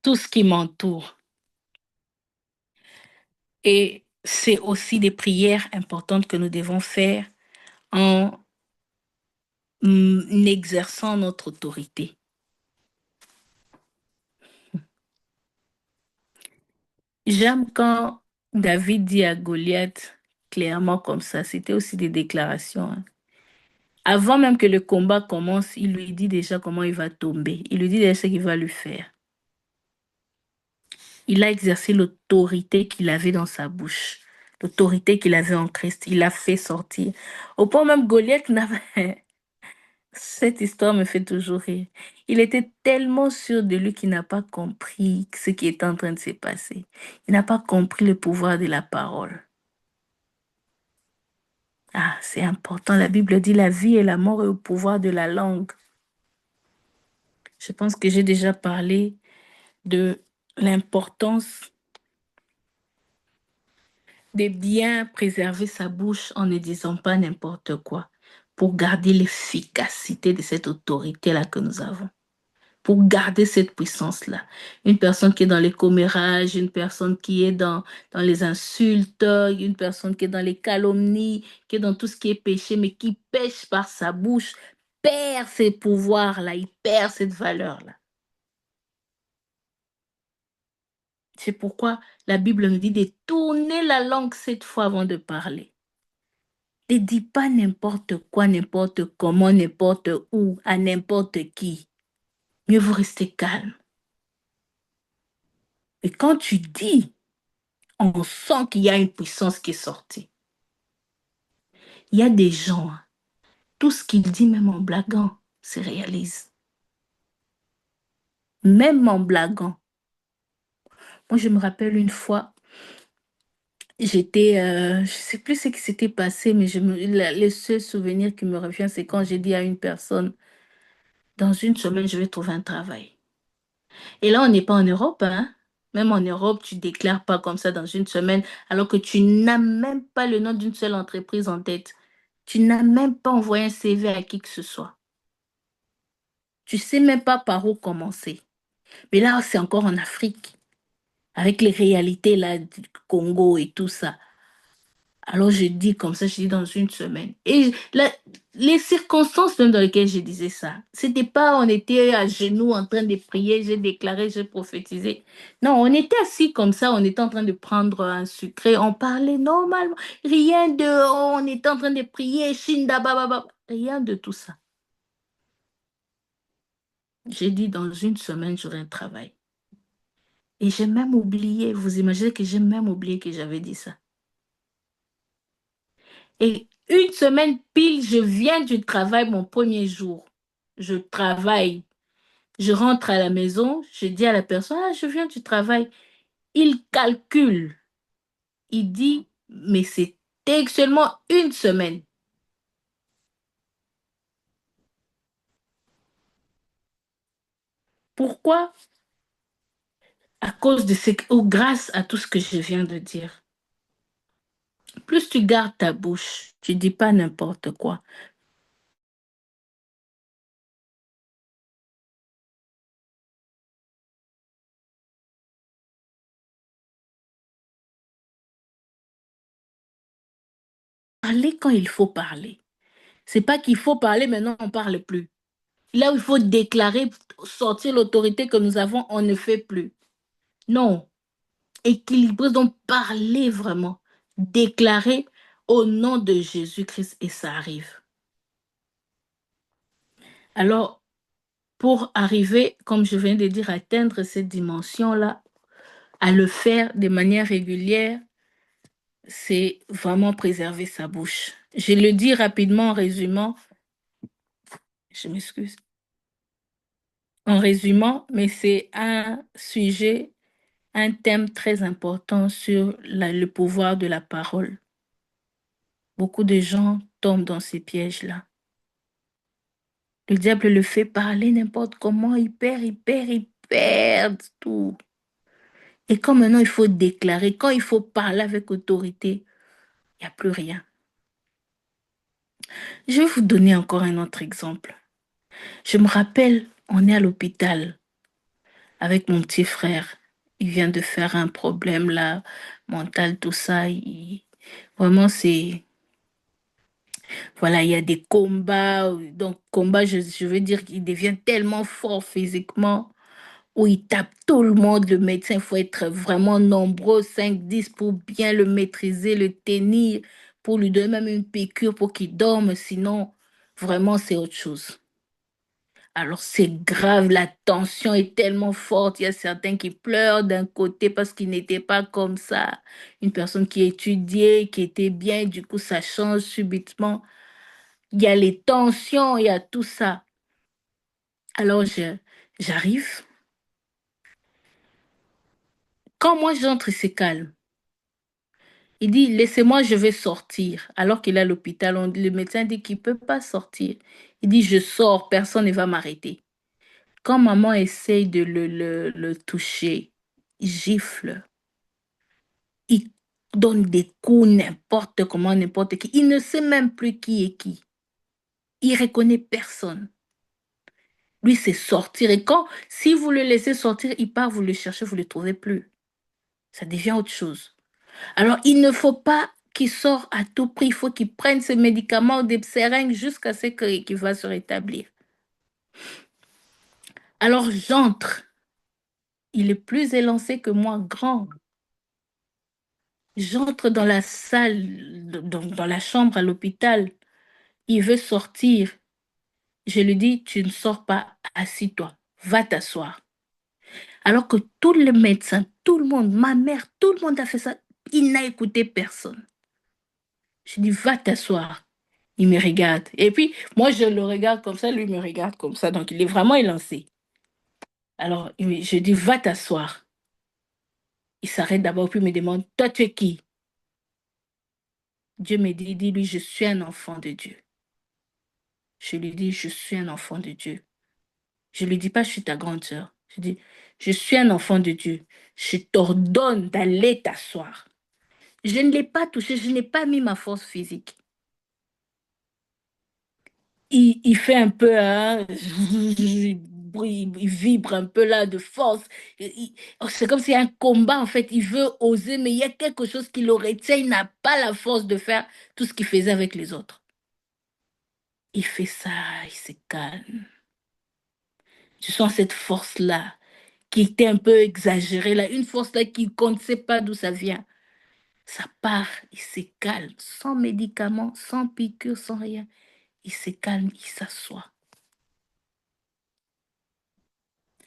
tout ce qui m'entoure. Et c'est aussi des prières importantes que nous devons faire en exerçant notre autorité. J'aime quand David dit à Goliath, clairement comme ça, c'était aussi des déclarations, hein. Avant même que le combat commence, il lui dit déjà comment il va tomber. Il lui dit déjà ce qu'il va lui faire. Il a exercé l'autorité qu'il avait dans sa bouche, l'autorité qu'il avait en Christ. Il l'a fait sortir. Au point même Goliath n'avait... Cette histoire me fait toujours rire. Il était tellement sûr de lui qu'il n'a pas compris ce qui est en train de se passer. Il n'a pas compris le pouvoir de la parole. Ah, c'est important. La Bible dit la vie et la mort est au pouvoir de la langue. Je pense que j'ai déjà parlé de l'importance de bien préserver sa bouche en ne disant pas n'importe quoi pour garder l'efficacité de cette autorité-là que nous avons, pour garder cette puissance-là. Une personne qui est dans les commérages, une personne qui est dans les insultes, une personne qui est dans les calomnies, qui est dans tout ce qui est péché, mais qui pêche par sa bouche, perd ses pouvoirs-là, il perd cette valeur-là. C'est pourquoi la Bible nous dit de tourner la langue 7 fois avant de parler. Ne dis pas n'importe quoi, n'importe comment, n'importe où, à n'importe qui. Mieux vaut rester calme. Et quand tu dis, on sent qu'il y a une puissance qui est sortie. Il y a des gens, hein, tout ce qu'ils disent, même en blaguant, se réalise. Même en blaguant. Moi, je me rappelle une fois, je ne sais plus ce qui s'était passé, mais le seul souvenir qui me revient, c'est quand j'ai dit à une personne, dans une semaine, je vais trouver un travail. Et là, on n'est pas en Europe, hein. Même en Europe, tu ne déclares pas comme ça dans une semaine, alors que tu n'as même pas le nom d'une seule entreprise en tête. Tu n'as même pas envoyé un CV à qui que ce soit. Tu ne sais même pas par où commencer. Mais là, c'est encore en Afrique, avec les réalités là, du Congo et tout ça. Alors, je dis comme ça, je dis dans une semaine. Et les circonstances même dans lesquelles je disais ça, c'était pas, on était à genoux en train de prier, j'ai déclaré, j'ai prophétisé. Non, on était assis comme ça, on était en train de prendre un sucré, on parlait normalement. Rien de, oh, on était en train de prier, shinda, bababa. Rien de tout ça. J'ai dit dans une semaine, j'aurai un travail. Et j'ai même oublié, vous imaginez que j'ai même oublié que j'avais dit ça. Et une semaine pile, je viens du travail mon premier jour. Je travaille. Je rentre à la maison, je dis à la personne, ah, je viens du travail. Il calcule. Il dit, mais c'était seulement une semaine. Pourquoi? À cause de ce, ou grâce à tout ce que je viens de dire. Plus tu gardes ta bouche, tu dis pas n'importe quoi. Parler quand il faut parler. C'est pas qu'il faut parler, maintenant on parle plus. Là où il faut déclarer, sortir l'autorité que nous avons, on ne fait plus. Non, équilibrer, donc parler vraiment, déclarer au nom de Jésus-Christ et ça arrive. Alors, pour arriver, comme je viens de dire, à atteindre cette dimension-là, à le faire de manière régulière, c'est vraiment préserver sa bouche. Je le dis rapidement en résumant, je m'excuse, en résumant, mais c'est un sujet, un thème très important sur le pouvoir de la parole. Beaucoup de gens tombent dans ces pièges-là. Le diable le fait parler n'importe comment, il perd tout. Et quand maintenant il faut déclarer, quand il faut parler avec autorité, il n'y a plus rien. Je vais vous donner encore un autre exemple. Je me rappelle, on est à l'hôpital avec mon petit frère. Il vient de faire un problème là, mental, tout ça. Vraiment, voilà, il y a des combats. Donc, combat, je veux dire qu'il devient tellement fort physiquement, où il tape tout le monde. Le médecin, il faut être vraiment nombreux, 5, 10, pour bien le maîtriser, le tenir, pour lui donner même une piqûre pour qu'il dorme. Sinon, vraiment, c'est autre chose. Alors c'est grave, la tension est tellement forte. Il y a certains qui pleurent d'un côté parce qu'ils n'étaient pas comme ça. Une personne qui étudiait, qui était bien, du coup ça change subitement. Il y a les tensions, il y a tout ça. Alors j'arrive. Quand moi j'entre, c'est calme. Il dit, laissez-moi, je vais sortir. Alors qu'il est à l'hôpital, le médecin dit qu'il ne peut pas sortir. Il dit, je sors, personne ne va m'arrêter. Quand maman essaye de le toucher, il gifle. Il donne des coups n'importe comment, n'importe qui. Il ne sait même plus qui est qui. Il reconnaît personne. Lui, c'est sortir. Et quand, si vous le laissez sortir, il part, vous le cherchez, vous ne le trouvez plus. Ça devient autre chose. Alors, il ne faut pas qu'il sorte à tout prix. Il faut qu'il prenne ses médicaments ou des seringues jusqu'à ce qu'il va se rétablir. Alors, j'entre. Il est plus élancé que moi, grand. J'entre dans la salle, dans la chambre à l'hôpital. Il veut sortir. Je lui dis, tu ne sors pas, assis-toi, va t'asseoir. Alors que tous les médecins, tout le monde, ma mère, tout le monde a fait ça. Il n'a écouté personne. Je dis, va t'asseoir. Il me regarde. Et puis, moi, je le regarde comme ça, lui me regarde comme ça. Donc, il est vraiment élancé. Alors, je dis, va t'asseoir. Il s'arrête d'abord, puis il me demande, toi, tu es qui? Dieu me dit, dis-lui, je suis un enfant de Dieu. Je lui dis, je suis un enfant de Dieu. Je ne lui dis pas, je suis ta grande sœur. Je dis, je suis un enfant de Dieu. Je t'ordonne d'aller t'asseoir. Je ne l'ai pas touché, je n'ai pas mis ma force physique. Il fait un peu, hein, il vibre un peu là de force. C'est comme s'il y a un combat en fait. Il veut oser, mais il y a quelque chose qui le retient. Il n'a pas la force de faire tout ce qu'il faisait avec les autres. Il fait ça, il se calme. Tu sens cette force-là qui était un peu exagérée, là, une force-là qu'on ne sait pas d'où ça vient. Ça part, il se calme, sans médicaments, sans piqûre, sans rien. Il se calme, il s'assoit.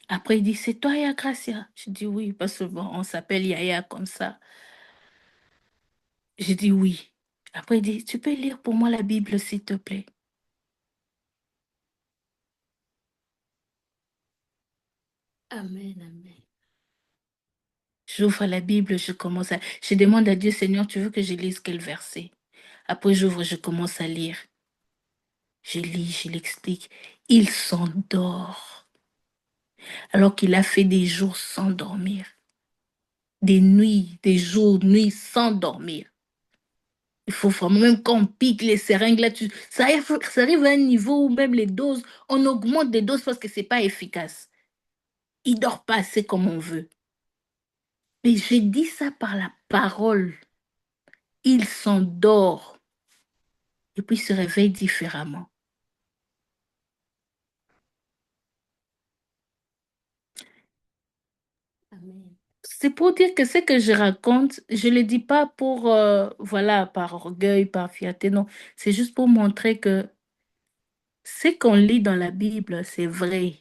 Après, il dit, c'est toi, Yaya Gracia? Je dis oui, parce que bon, on s'appelle Yaya comme ça. Je dis oui. Après, il dit, tu peux lire pour moi la Bible, s'il te plaît. Amen, amen. J'ouvre la Bible, je demande à Dieu, Seigneur, tu veux que je lise quel verset? Après, j'ouvre, je commence à lire. Je lis, je l'explique. Il s'endort. Alors qu'il a fait des jours sans dormir. Des nuits, des jours, nuits sans dormir. Il faut vraiment, même quand on pique les seringues, là, ça arrive à un niveau où même les doses, on augmente des doses parce que c'est pas efficace. Il dort pas assez comme on veut. Mais j'ai dit ça par la parole. Il s'endort et puis se réveille différemment. Amen. C'est pour dire que ce que je raconte, je ne le dis pas pour, voilà, par orgueil, par fierté, non. C'est juste pour montrer que ce qu'on lit dans la Bible, c'est vrai.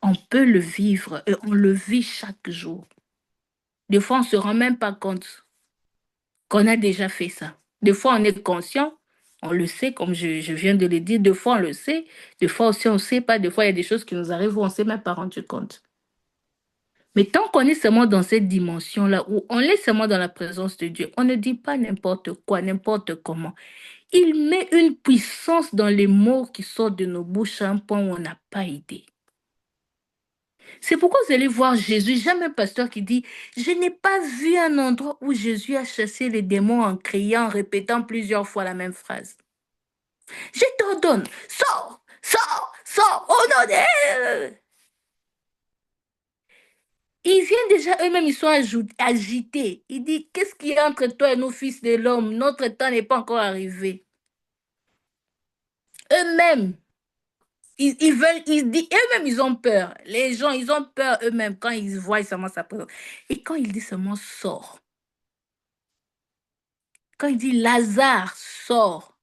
On peut le vivre et on le vit chaque jour. Des fois, on ne se rend même pas compte qu'on a déjà fait ça. Des fois, on est conscient, on le sait, comme je viens de le dire. Des fois, on le sait. Des fois aussi, on ne sait pas. Des fois, il y a des choses qui nous arrivent où on ne s'est même pas rendu compte. Mais tant qu'on est seulement dans cette dimension-là, où on est seulement dans la présence de Dieu, on ne dit pas n'importe quoi, n'importe comment. Il met une puissance dans les mots qui sortent de nos bouches à un point où on n'a pas idée. C'est pourquoi vous allez voir Jésus, jamais un pasteur qui dit, je n'ai pas vu un endroit où Jésus a chassé les démons en criant, en répétant plusieurs fois la même phrase. Je t'ordonne, sors, sors, sors, au nom de... Ils viennent déjà, eux-mêmes, ils sont agités. Il dit, qu'est-ce qu'il y a entre toi et nos fils de l'homme? Notre temps n'est pas encore arrivé. Eux-mêmes, ils veulent, ils disent, eux-mêmes, ils ont peur. Les gens, ils ont peur eux-mêmes quand ils voient seulement sa présence. Et quand il dit seulement sors, quand il dit Lazare sort,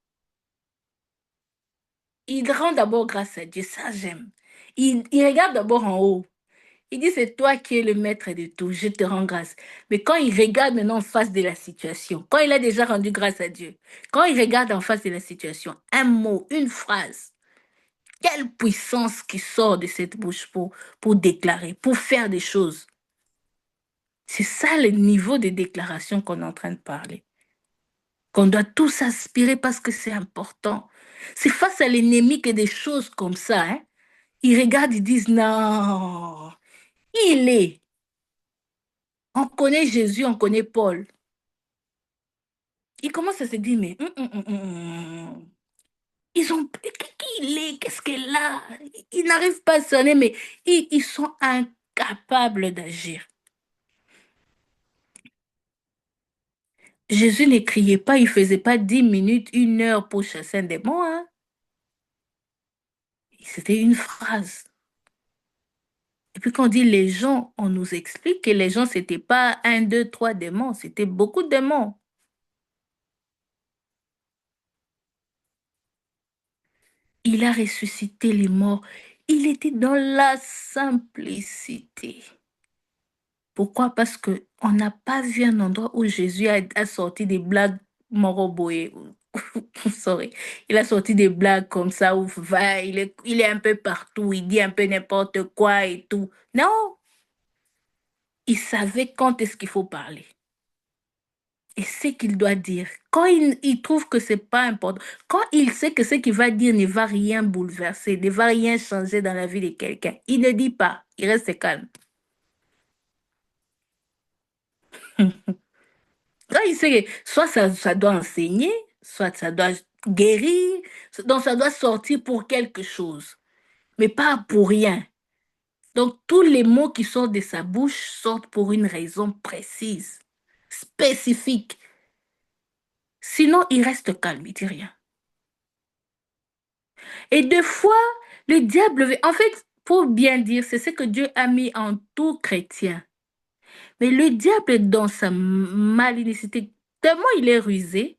il rend d'abord grâce à Dieu. Ça, j'aime. Il regarde d'abord en haut. Il dit, c'est toi qui es le maître de tout, je te rends grâce. Mais quand il regarde maintenant en face de la situation, quand il a déjà rendu grâce à Dieu, quand il regarde en face de la situation, un mot, une phrase, quelle puissance qui sort de cette bouche pour déclarer, pour faire des choses. C'est ça le niveau de déclaration qu'on est en train de parler. Qu'on doit tous aspirer parce que c'est important. C'est face à l'ennemi que des choses comme ça, hein, ils regardent, ils disent non, il est. On connaît Jésus, on connaît Paul. Ils commencent à se dire, mais ils ont. Qui il est? Qu'est-ce qu'elle a? Ils n'arrivent pas à sonner, mais ils sont incapables d'agir. Jésus ne criait pas, il ne faisait pas 10 minutes, 1 heure pour chasser un démon. Hein. C'était une phrase. Et puis quand on dit les gens, on nous explique que les gens, c'était pas un, deux, trois démons, c'était beaucoup de démons. Il a ressuscité les morts. Il était dans la simplicité. Pourquoi? Parce que on n'a pas vu un endroit où Jésus a sorti des blagues moroboées. Sorry. Il a sorti des blagues comme ça où va, il est un peu partout, il dit un peu n'importe quoi et tout. Non, il savait quand est-ce qu'il faut parler. Et ce qu'il doit dire. Quand il trouve que c'est pas important, quand il sait que ce qu'il va dire ne va rien bouleverser, ne va rien changer dans la vie de quelqu'un, il ne dit pas, il reste calme. Quand il sait que soit ça doit enseigner, soit ça doit guérir, donc ça doit sortir pour quelque chose, mais pas pour rien. Donc tous les mots qui sortent de sa bouche sortent pour une raison précise, spécifique. Sinon, il reste calme, il dit rien. Et des fois, le diable, en fait, pour bien dire, c'est ce que Dieu a mis en tout chrétien. Mais le diable, dans sa malignité, tellement il est rusé,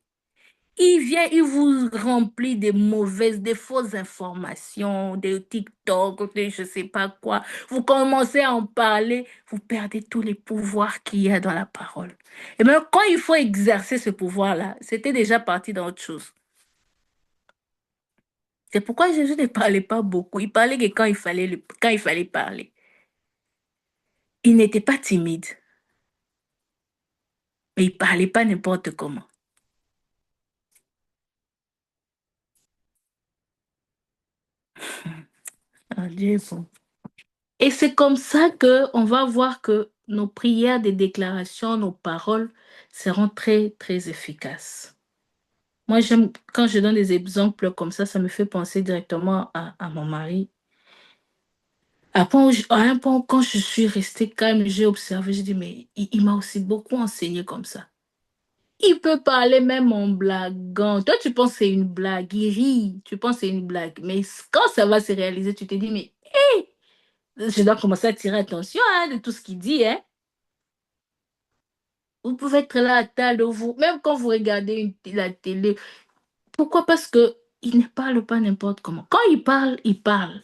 il vient, il vous remplit de mauvaises, de fausses informations, de TikTok, de je sais pas quoi. Vous commencez à en parler, vous perdez tous les pouvoirs qu'il y a dans la parole. Et même quand il faut exercer ce pouvoir-là, c'était déjà parti dans autre chose. C'est pourquoi Jésus ne parlait pas beaucoup. Il parlait que quand il fallait parler. Il n'était pas timide, mais il parlait pas n'importe comment. Ah, Dieu est bon. Et c'est comme ça que on va voir que nos prières, des déclarations, nos paroles seront très, très efficaces. Moi, j'aime, quand je donne des exemples comme ça me fait penser directement à mon mari. À un point, quand je suis restée calme, j'ai observé, j'ai dit, mais il m'a aussi beaucoup enseigné comme ça. Il peut parler même en blaguant. Toi, tu penses que c'est une blague. Il rit. Tu penses que c'est une blague. Mais quand ça va se réaliser, tu te dis, mais je dois commencer à tirer attention hein, de tout ce qu'il dit. Hein. Vous pouvez être là à table, vous, même quand vous regardez la télé. Pourquoi? Parce que il ne parle pas n'importe comment. Quand il parle, il parle.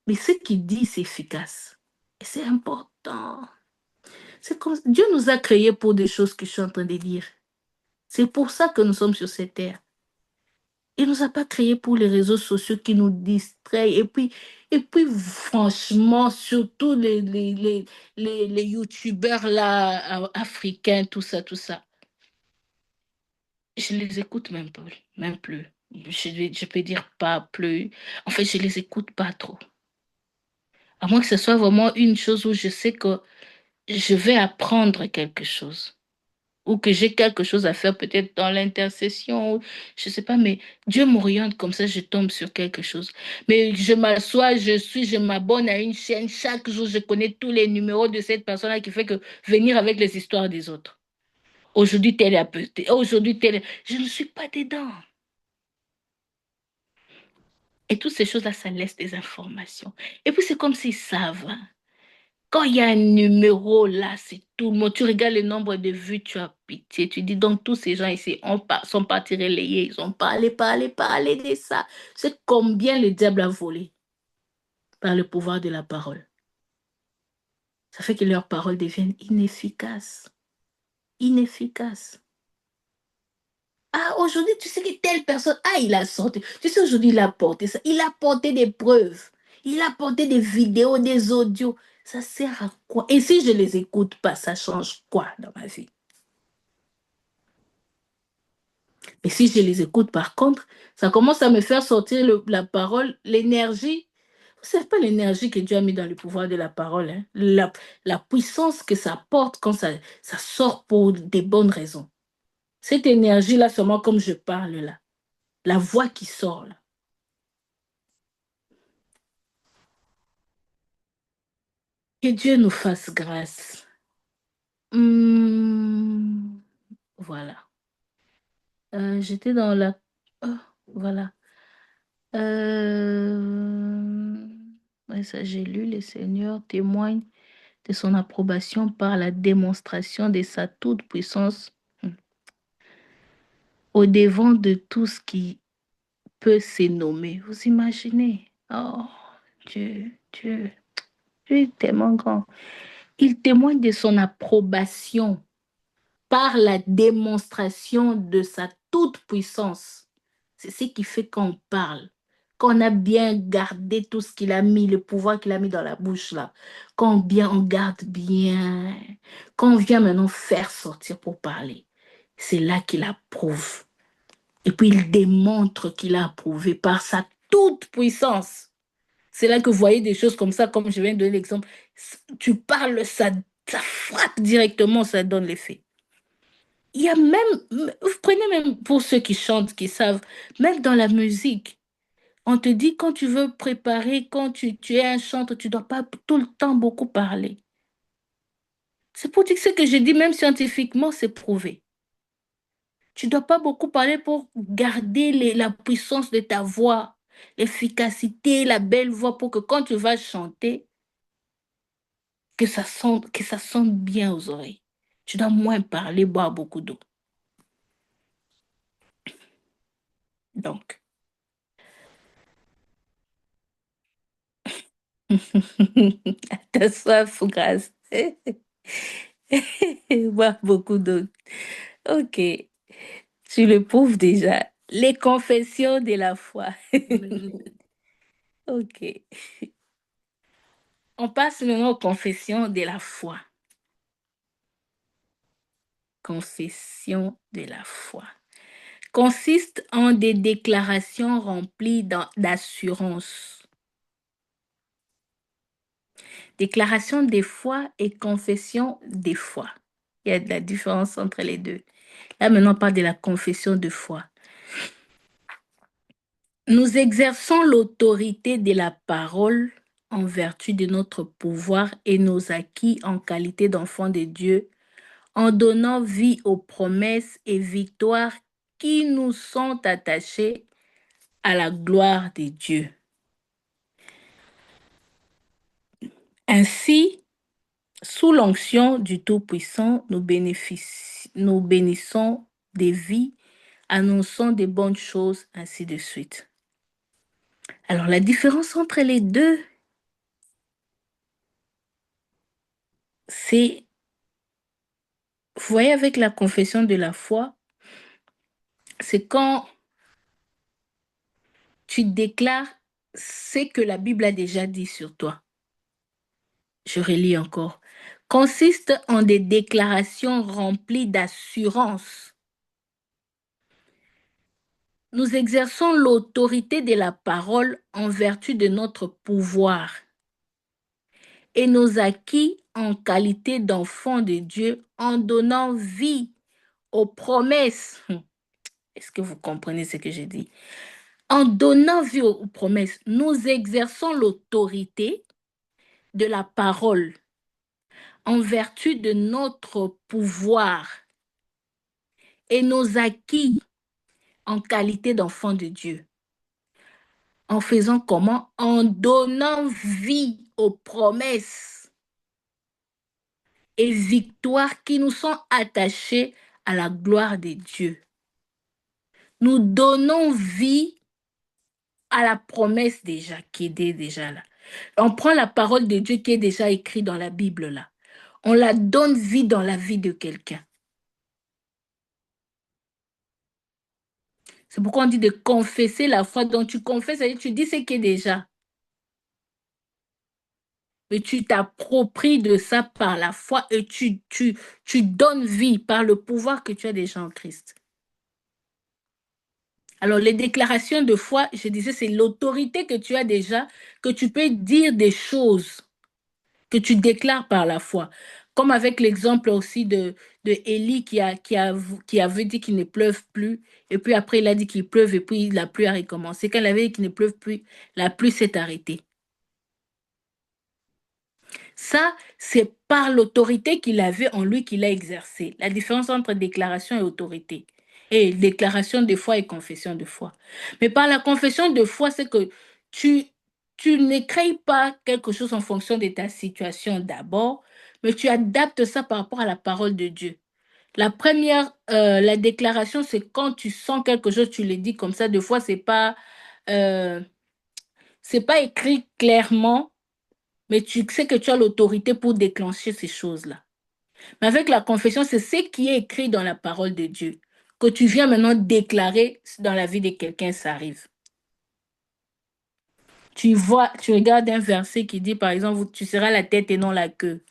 Mais ce qu'il dit, c'est efficace. Et c'est important. C'est comme Dieu nous a créés pour des choses que je suis en train de dire. C'est pour ça que nous sommes sur cette terre. Il nous a pas créés pour les réseaux sociaux qui nous distraient. Et puis franchement, surtout les youtubeurs là, africains, tout ça, tout ça. Je les écoute même pas, même plus. Je peux dire pas plus. En fait, je les écoute pas trop. À moins que ce soit vraiment une chose où je sais que je vais apprendre quelque chose. Ou que j'ai quelque chose à faire peut-être dans l'intercession, ou je sais pas, mais Dieu m'oriente comme ça, je tombe sur quelque chose. Mais je m'assois, je m'abonne à une chaîne, chaque jour je connais tous les numéros de cette personne-là qui fait que venir avec les histoires des autres. Aujourd'hui, tel est un peu, aujourd'hui, tel est... Je ne suis pas dedans. Et toutes ces choses-là, ça laisse des informations. Et puis c'est comme s'ils savent, hein. Quand il y a un numéro là, c'est tout le monde. Tu regardes le nombre de vues, tu as pitié. Tu dis donc tous ces gens ici sont partis relayer. Ils ont parlé de ça. C'est combien le diable a volé par le pouvoir de la parole. Ça fait que leurs paroles deviennent inefficaces. Inefficaces. Ah, aujourd'hui, tu sais que telle personne, ah, il a sorti. Tu sais, aujourd'hui, il a porté ça. Il a porté des preuves. Il a porté des vidéos, des audios. Ça sert à quoi? Et si je les écoute pas, ça change quoi dans ma vie? Et si je les écoute, par contre, ça commence à me faire sortir la parole, l'énergie. C'est pas l'énergie que Dieu a mis dans le pouvoir de la parole, hein. La puissance que ça porte quand ça sort pour des bonnes raisons. Cette énergie-là, seulement comme je parle là, la voix qui sort là. Que Dieu nous fasse grâce. Hmm, voilà. J'étais dans la... Oh, voilà. Euh, ouais, ça, j'ai lu, le Seigneur témoigne de son approbation par la démonstration de sa toute-puissance au-devant de tout ce qui peut se nommer. Vous imaginez? Oh, Dieu, Dieu, Dieu est tellement grand. Il témoigne de son approbation par la démonstration de sa toute-puissance. C'est ce qui fait qu'on parle, qu'on a bien gardé tout ce qu'il a mis, le pouvoir qu'il a mis dans la bouche là, on garde bien, qu'on vient maintenant faire sortir pour parler. C'est là qu'il approuve. Et puis il démontre qu'il a approuvé par sa toute-puissance. C'est là que vous voyez des choses comme ça, comme je viens de donner l'exemple. Tu parles, ça frappe directement, ça donne l'effet. Il y a même, vous prenez même pour ceux qui chantent, qui savent, même dans la musique, on te dit quand tu veux préparer, quand tu es un chanteur, tu ne dois pas tout le temps beaucoup parler. C'est pour dire que ce que je dis, même scientifiquement, c'est prouvé. Tu ne dois pas beaucoup parler pour garder la puissance de ta voix, l'efficacité, la belle voix, pour que quand tu vas chanter, que ça sente bien aux oreilles. Tu dois moins parler, boire beaucoup d'eau. Donc, ta soif, grâce. Boire beaucoup d'eau. Ok, tu le prouves déjà. Les confessions de la foi. Ok. On passe maintenant aux confessions de la foi. Confession de la foi. Consiste en des déclarations remplies d'assurance. Déclaration des foi et confession des foi. Il y a de la différence entre les deux. Là, maintenant, on parle de la confession de foi. Nous exerçons l'autorité de la parole en vertu de notre pouvoir et nos acquis en qualité d'enfants de Dieu, en donnant vie aux promesses et victoires qui nous sont attachées à la gloire de Dieu. Ainsi, sous l'onction du Tout-Puissant, nous bénissons des vies, annonçons des bonnes choses, ainsi de suite. Alors, la différence entre les deux, c'est, vous voyez, avec la confession de la foi, c'est quand tu déclares ce que la Bible a déjà dit sur toi. Je relis encore. Consiste en des déclarations remplies d'assurance. Nous exerçons l'autorité de la parole en vertu de notre pouvoir et nos acquis en qualité d'enfants de Dieu en donnant vie aux promesses. Est-ce que vous comprenez ce que j'ai dit? En donnant vie aux promesses, nous exerçons l'autorité de la parole en vertu de notre pouvoir et nos acquis en qualité d'enfants de Dieu. En faisant comment? En donnant vie aux promesses et victoires qui nous sont attachées à la gloire de Dieu. Nous donnons vie à la promesse déjà, qui est déjà là. On prend la parole de Dieu qui est déjà écrite dans la Bible là. On la donne vie dans la vie de quelqu'un. C'est pourquoi on dit de confesser la foi. Donc tu confesses, c'est-à-dire tu dis ce qui est déjà. Mais tu t'appropries de ça par la foi et tu donnes vie par le pouvoir que tu as déjà en Christ. Alors, les déclarations de foi, je disais, c'est l'autorité que tu as déjà, que tu peux dire des choses que tu déclares par la foi. Comme avec l'exemple aussi de Élie qui avait dit qu'il ne pleuve plus, et puis après il a dit qu'il pleuve, et puis la pluie a recommencé. Quand il avait dit qu'il ne pleuve plus, la pluie s'est arrêtée. Ça, c'est par l'autorité qu'il avait en lui qu'il a exercé. La différence entre déclaration et autorité. Et déclaration de foi et confession de foi. Mais par la confession de foi, c'est que tu, tu ne crées pas quelque chose en fonction de ta situation d'abord, mais tu adaptes ça par rapport à la parole de Dieu. La première, la déclaration, c'est quand tu sens quelque chose, tu le dis comme ça. Des fois, euh, c'est pas écrit clairement, mais tu sais que tu as l'autorité pour déclencher ces choses-là. Mais avec la confession, c'est ce qui est écrit dans la parole de Dieu, que tu viens maintenant déclarer dans la vie de quelqu'un, ça arrive. Tu vois, tu regardes un verset qui dit, par exemple, tu seras la tête et non la queue.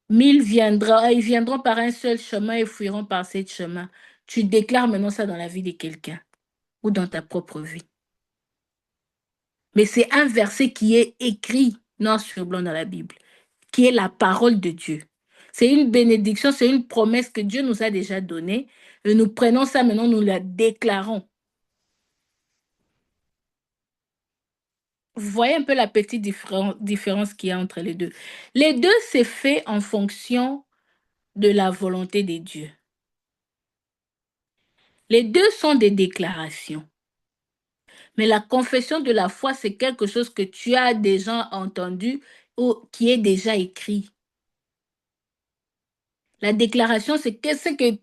Ils viendront par un seul chemin et fuiront par sept chemins. Tu déclares maintenant ça dans la vie de quelqu'un ou dans ta propre vie. Mais c'est un verset qui est écrit noir sur blanc dans la Bible, qui est la parole de Dieu. C'est une bénédiction, c'est une promesse que Dieu nous a déjà donnée. Et nous prenons ça maintenant, nous la déclarons. Vous voyez un peu la petite différence qu'il y a entre les deux. Les deux, c'est fait en fonction de la volonté de Dieu. Les deux sont des déclarations. Mais la confession de la foi, c'est quelque chose que tu as déjà entendu ou qui est déjà écrit. La déclaration, c'est qu'est-ce que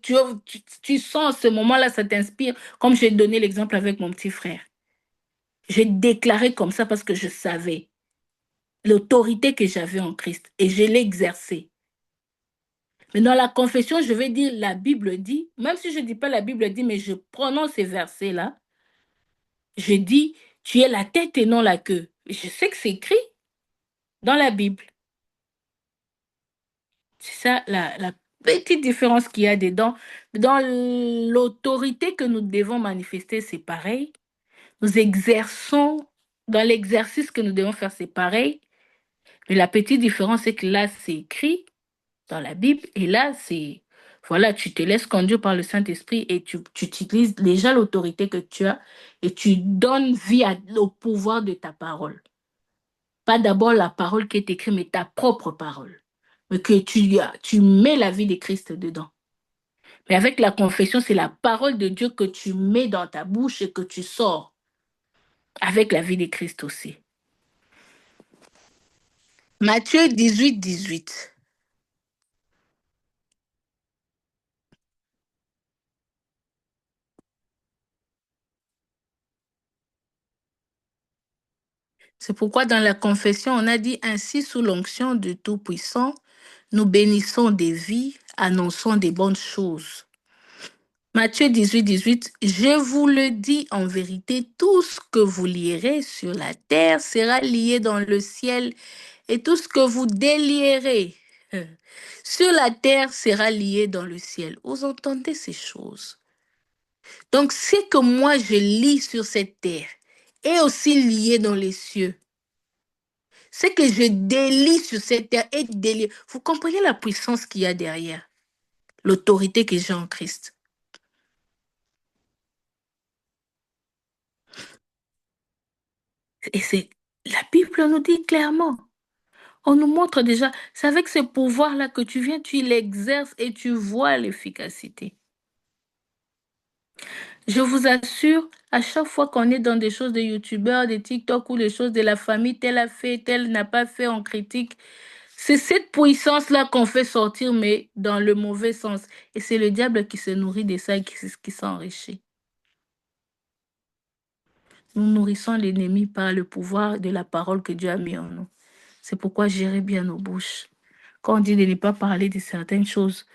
tu sens à ce moment-là, ça t'inspire. Comme j'ai donné l'exemple avec mon petit frère. J'ai déclaré comme ça parce que je savais l'autorité que j'avais en Christ et je l'ai exercée. Mais dans la confession, je vais dire la Bible dit, même si je ne dis pas la Bible dit, mais je prononce ces versets-là, je dis, tu es la tête et non la queue. Et je sais que c'est écrit dans la Bible. C'est ça la petite différence qu'il y a dedans. Dans l'autorité que nous devons manifester, c'est pareil. Nous exerçons, dans l'exercice que nous devons faire, c'est pareil. Mais la petite différence, c'est que là, c'est écrit dans la Bible. Et là, voilà, tu te laisses conduire par le Saint-Esprit et tu utilises déjà l'autorité que tu as et tu donnes vie au pouvoir de ta parole. Pas d'abord la parole qui est écrite, mais ta propre parole. Mais que tu mets la vie de Christ dedans. Mais avec la confession, c'est la parole de Dieu que tu mets dans ta bouche et que tu sors avec la vie de Christ aussi. Matthieu 18, 18. C'est pourquoi dans la confession, on a dit ainsi sous l'onction du Tout-Puissant, nous bénissons des vies, annonçons des bonnes choses. Matthieu 18, 18, je vous le dis en vérité, tout ce que vous lierez sur la terre sera lié dans le ciel et tout ce que vous délierez sur la terre sera lié dans le ciel. Vous entendez ces choses? Donc, ce que moi je lis sur cette terre est aussi lié dans les cieux. Ce que je délie sur cette terre est délié. Vous comprenez la puissance qu'il y a derrière, l'autorité que j'ai en Christ. Et c'est la Bible nous dit clairement. On nous montre déjà, c'est avec ce pouvoir-là que tu viens, tu l'exerces et tu vois l'efficacité. Je vous assure, à chaque fois qu'on est dans des choses de youtubeurs, de TikTok ou des choses de la famille, tel a fait, tel n'a pas fait, en critique, c'est cette puissance-là qu'on fait sortir, mais dans le mauvais sens. Et c'est le diable qui se nourrit de ça et qui s'enrichit. Nous nourrissons l'ennemi par le pouvoir de la parole que Dieu a mis en nous. C'est pourquoi gérer bien nos bouches. Quand on dit de ne pas parler de certaines choses,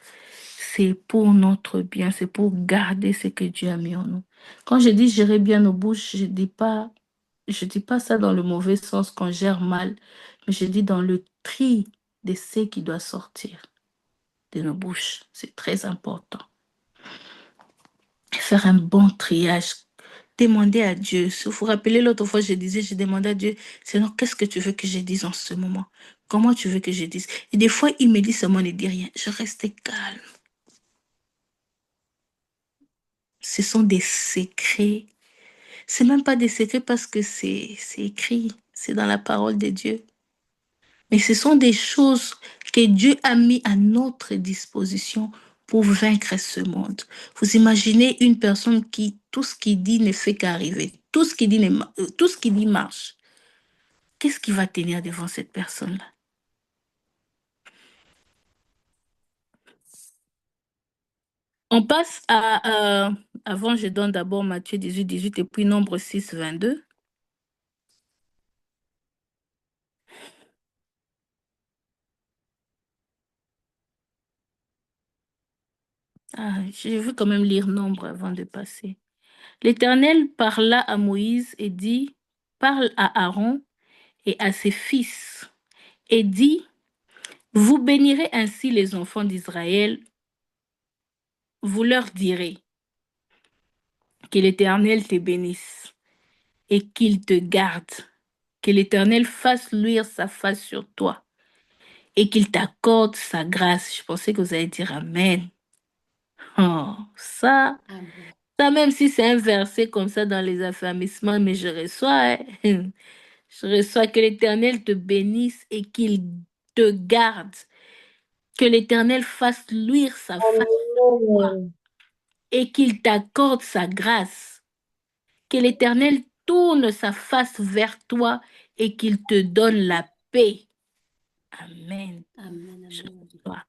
c'est pour notre bien, c'est pour garder ce que Dieu a mis en nous. Quand je dis gérer bien nos bouches, je dis pas ça dans le mauvais sens qu'on gère mal, mais je dis dans le tri de ce qui doit sortir de nos bouches. C'est très important. Faire un bon triage. Demander à Dieu. Si vous vous rappelez, l'autre fois, je demandais à Dieu, Seigneur, qu'est-ce que tu veux que je dise en ce moment? Comment tu veux que je dise? Et des fois, il me dit seulement ne dis rien. Je restais calme. Ce sont des secrets. C'est même pas des secrets parce que c'est écrit. C'est dans la parole de Dieu. Mais ce sont des choses que Dieu a mis à notre disposition pour vaincre ce monde. Vous imaginez une personne qui, tout ce qu'il dit ne fait qu'arriver. Tout ce qu'il dit, tout ce qu'il dit marche. Qu'est-ce qui va tenir devant cette personne-là? On passe avant, je donne d'abord Matthieu 18, 18 et puis Nombre 6, 22. Ah, je veux quand même lire Nombre avant de passer. L'Éternel parla à Moïse et dit, parle à Aaron et à ses fils et dit, vous bénirez ainsi les enfants d'Israël, vous leur direz que l'Éternel te bénisse et qu'il te garde, que l'Éternel fasse luire sa face sur toi et qu'il t'accorde sa grâce. Je pensais que vous allez dire Amen. Oh, ça même si c'est un verset comme ça dans les affermissements, mais je reçois, hein. Je reçois que l'Éternel te bénisse et qu'il te garde. Que l'Éternel fasse luire sa face sur toi Amen. et qu'il t'accorde sa grâce. Que l'Éternel tourne sa face vers toi et qu'il te donne la paix. Amen. Je reçois.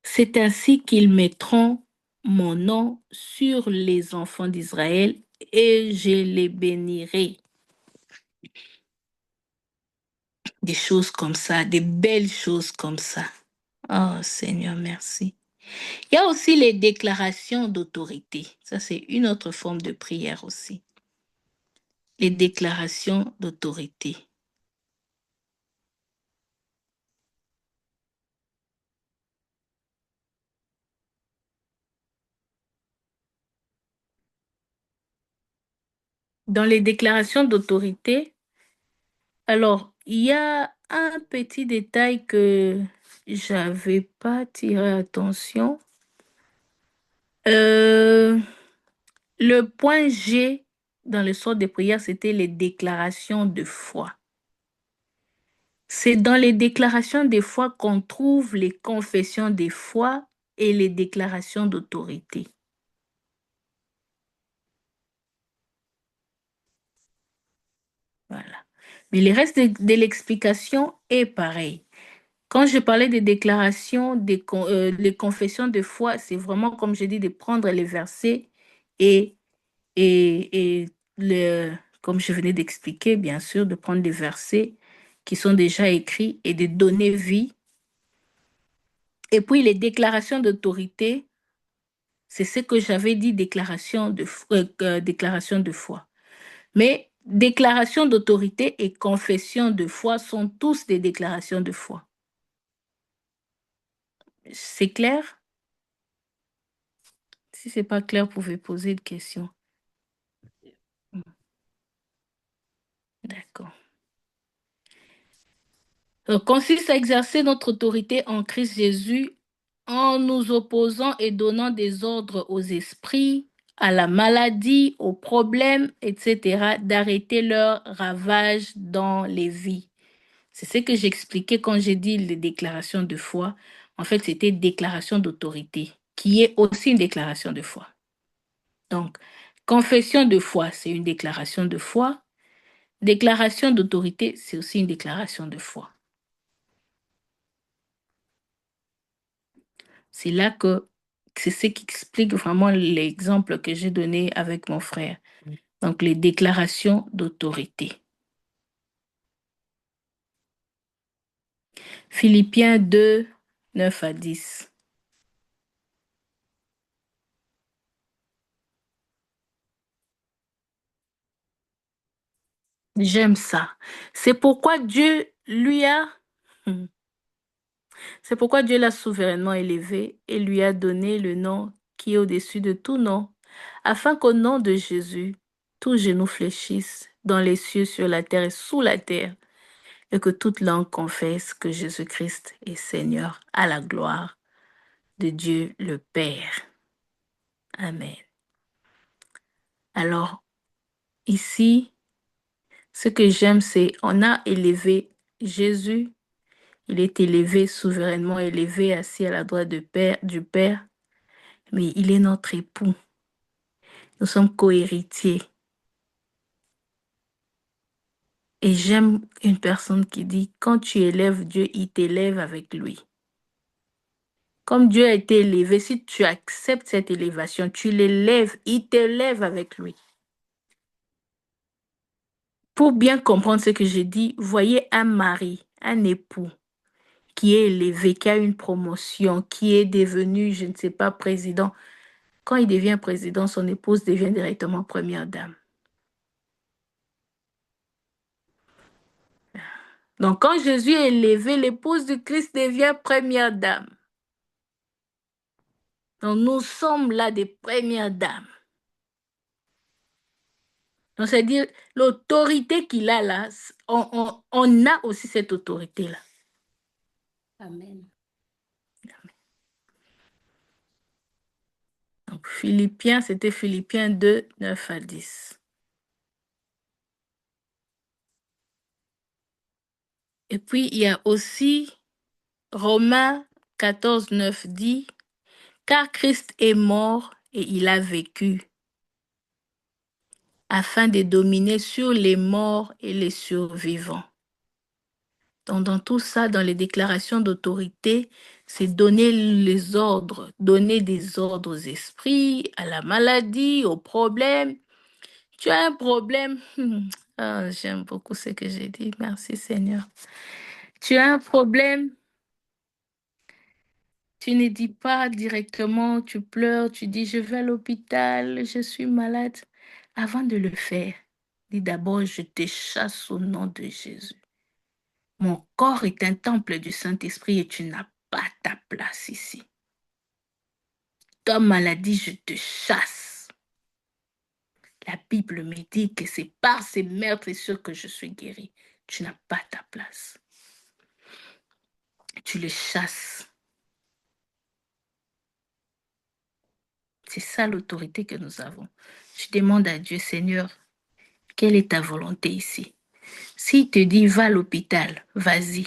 C'est ainsi qu'ils mettront mon nom sur les enfants d'Israël et je les bénirai. Des choses comme ça, des belles choses comme ça. Oh Seigneur, merci. Il y a aussi les déclarations d'autorité. Ça, c'est une autre forme de prière aussi. Les déclarations d'autorité. Dans les déclarations d'autorité, alors, il y a un petit détail que j'avais pas tiré attention. Euh, le point G dans le sort des prières, c'était les déclarations de foi. C'est dans les déclarations de foi qu'on trouve les confessions de foi et les déclarations d'autorité. Voilà. Mais le reste de l'explication est pareil. Quand je parlais des déclarations, les confessions de foi, c'est vraiment, comme je dis, de prendre les versets et, et comme je venais d'expliquer, bien sûr, de prendre des versets qui sont déjà écrits et de donner vie. Et puis les déclarations d'autorité, C'est ce que j'avais dit, déclaration de foi. Mais déclaration d'autorité et confession de foi sont tous des déclarations de foi. C'est clair? Si c'est pas clair, vous pouvez poser une question. D'accord. Consiste à exercer notre autorité en Christ Jésus en nous opposant et donnant des ordres aux esprits, à la maladie, aux problèmes, etc., d'arrêter leur ravage dans les vies. C'est ce que j'expliquais quand j'ai dit les déclarations de foi. En fait, c'était déclaration d'autorité, qui est aussi une déclaration de foi. Donc, confession de foi, c'est une déclaration de foi. Déclaration d'autorité, c'est aussi une déclaration de foi. C'est là que c'est ce qui explique vraiment l'exemple que j'ai donné avec mon frère. Donc, les déclarations d'autorité. Philippiens 2, 9 à 10. J'aime ça. C'est pourquoi Dieu lui a... C'est pourquoi Dieu l'a souverainement élevé et lui a donné le nom qui est au-dessus de tout nom, afin qu'au nom de Jésus, tout genou fléchisse dans les cieux, sur la terre et sous la terre, et que toute langue confesse que Jésus-Christ est Seigneur, à la gloire de Dieu le Père. Amen. Alors, ici, ce que j'aime, c'est on a élevé Jésus, il est élevé, souverainement élevé, assis à la droite du Père, mais il est notre époux. Nous sommes co-héritiers. Et j'aime une personne qui dit, quand tu élèves Dieu, il t'élève avec lui. Comme Dieu a été élevé, si tu acceptes cette élévation, tu l'élèves, il t'élève avec lui. Pour bien comprendre ce que je dis, voyez un mari, un époux qui est élevé, qui a une promotion, qui est devenu, je ne sais pas, président. Quand il devient président, son épouse devient directement première dame. Donc, quand Jésus est élevé, l'épouse du Christ devient première dame. Donc, nous sommes là des premières dames. Donc, c'est-à-dire, l'autorité qu'il a là, on a aussi cette autorité-là. Amen. Donc, Philippiens, c'était Philippiens 2, 9 à 10. Et puis, il y a aussi Romains 14, 9 dit, car Christ est mort et il a vécu, afin de dominer sur les morts et les survivants. Donc, dans tout ça, dans les déclarations d'autorité, c'est donner les ordres, donner des ordres aux esprits, à la maladie, aux problèmes. Tu as un problème. Ah, j'aime beaucoup ce que j'ai dit. Merci Seigneur. Tu as un problème. Tu ne dis pas directement, tu pleures, tu dis je vais à l'hôpital, je suis malade. Avant de le faire, dis d'abord je te chasse au nom de Jésus. Mon corps est un temple du Saint-Esprit et tu n'as pas ta place ici. Ta maladie, je te chasse. La Bible me dit que c'est par ces meurtrissures que je suis guéri. Tu n'as pas ta place. Tu le chasses. C'est ça l'autorité que nous avons. Je demande à Dieu, Seigneur, quelle est ta volonté ici? S'il te dit, va à l'hôpital, vas-y.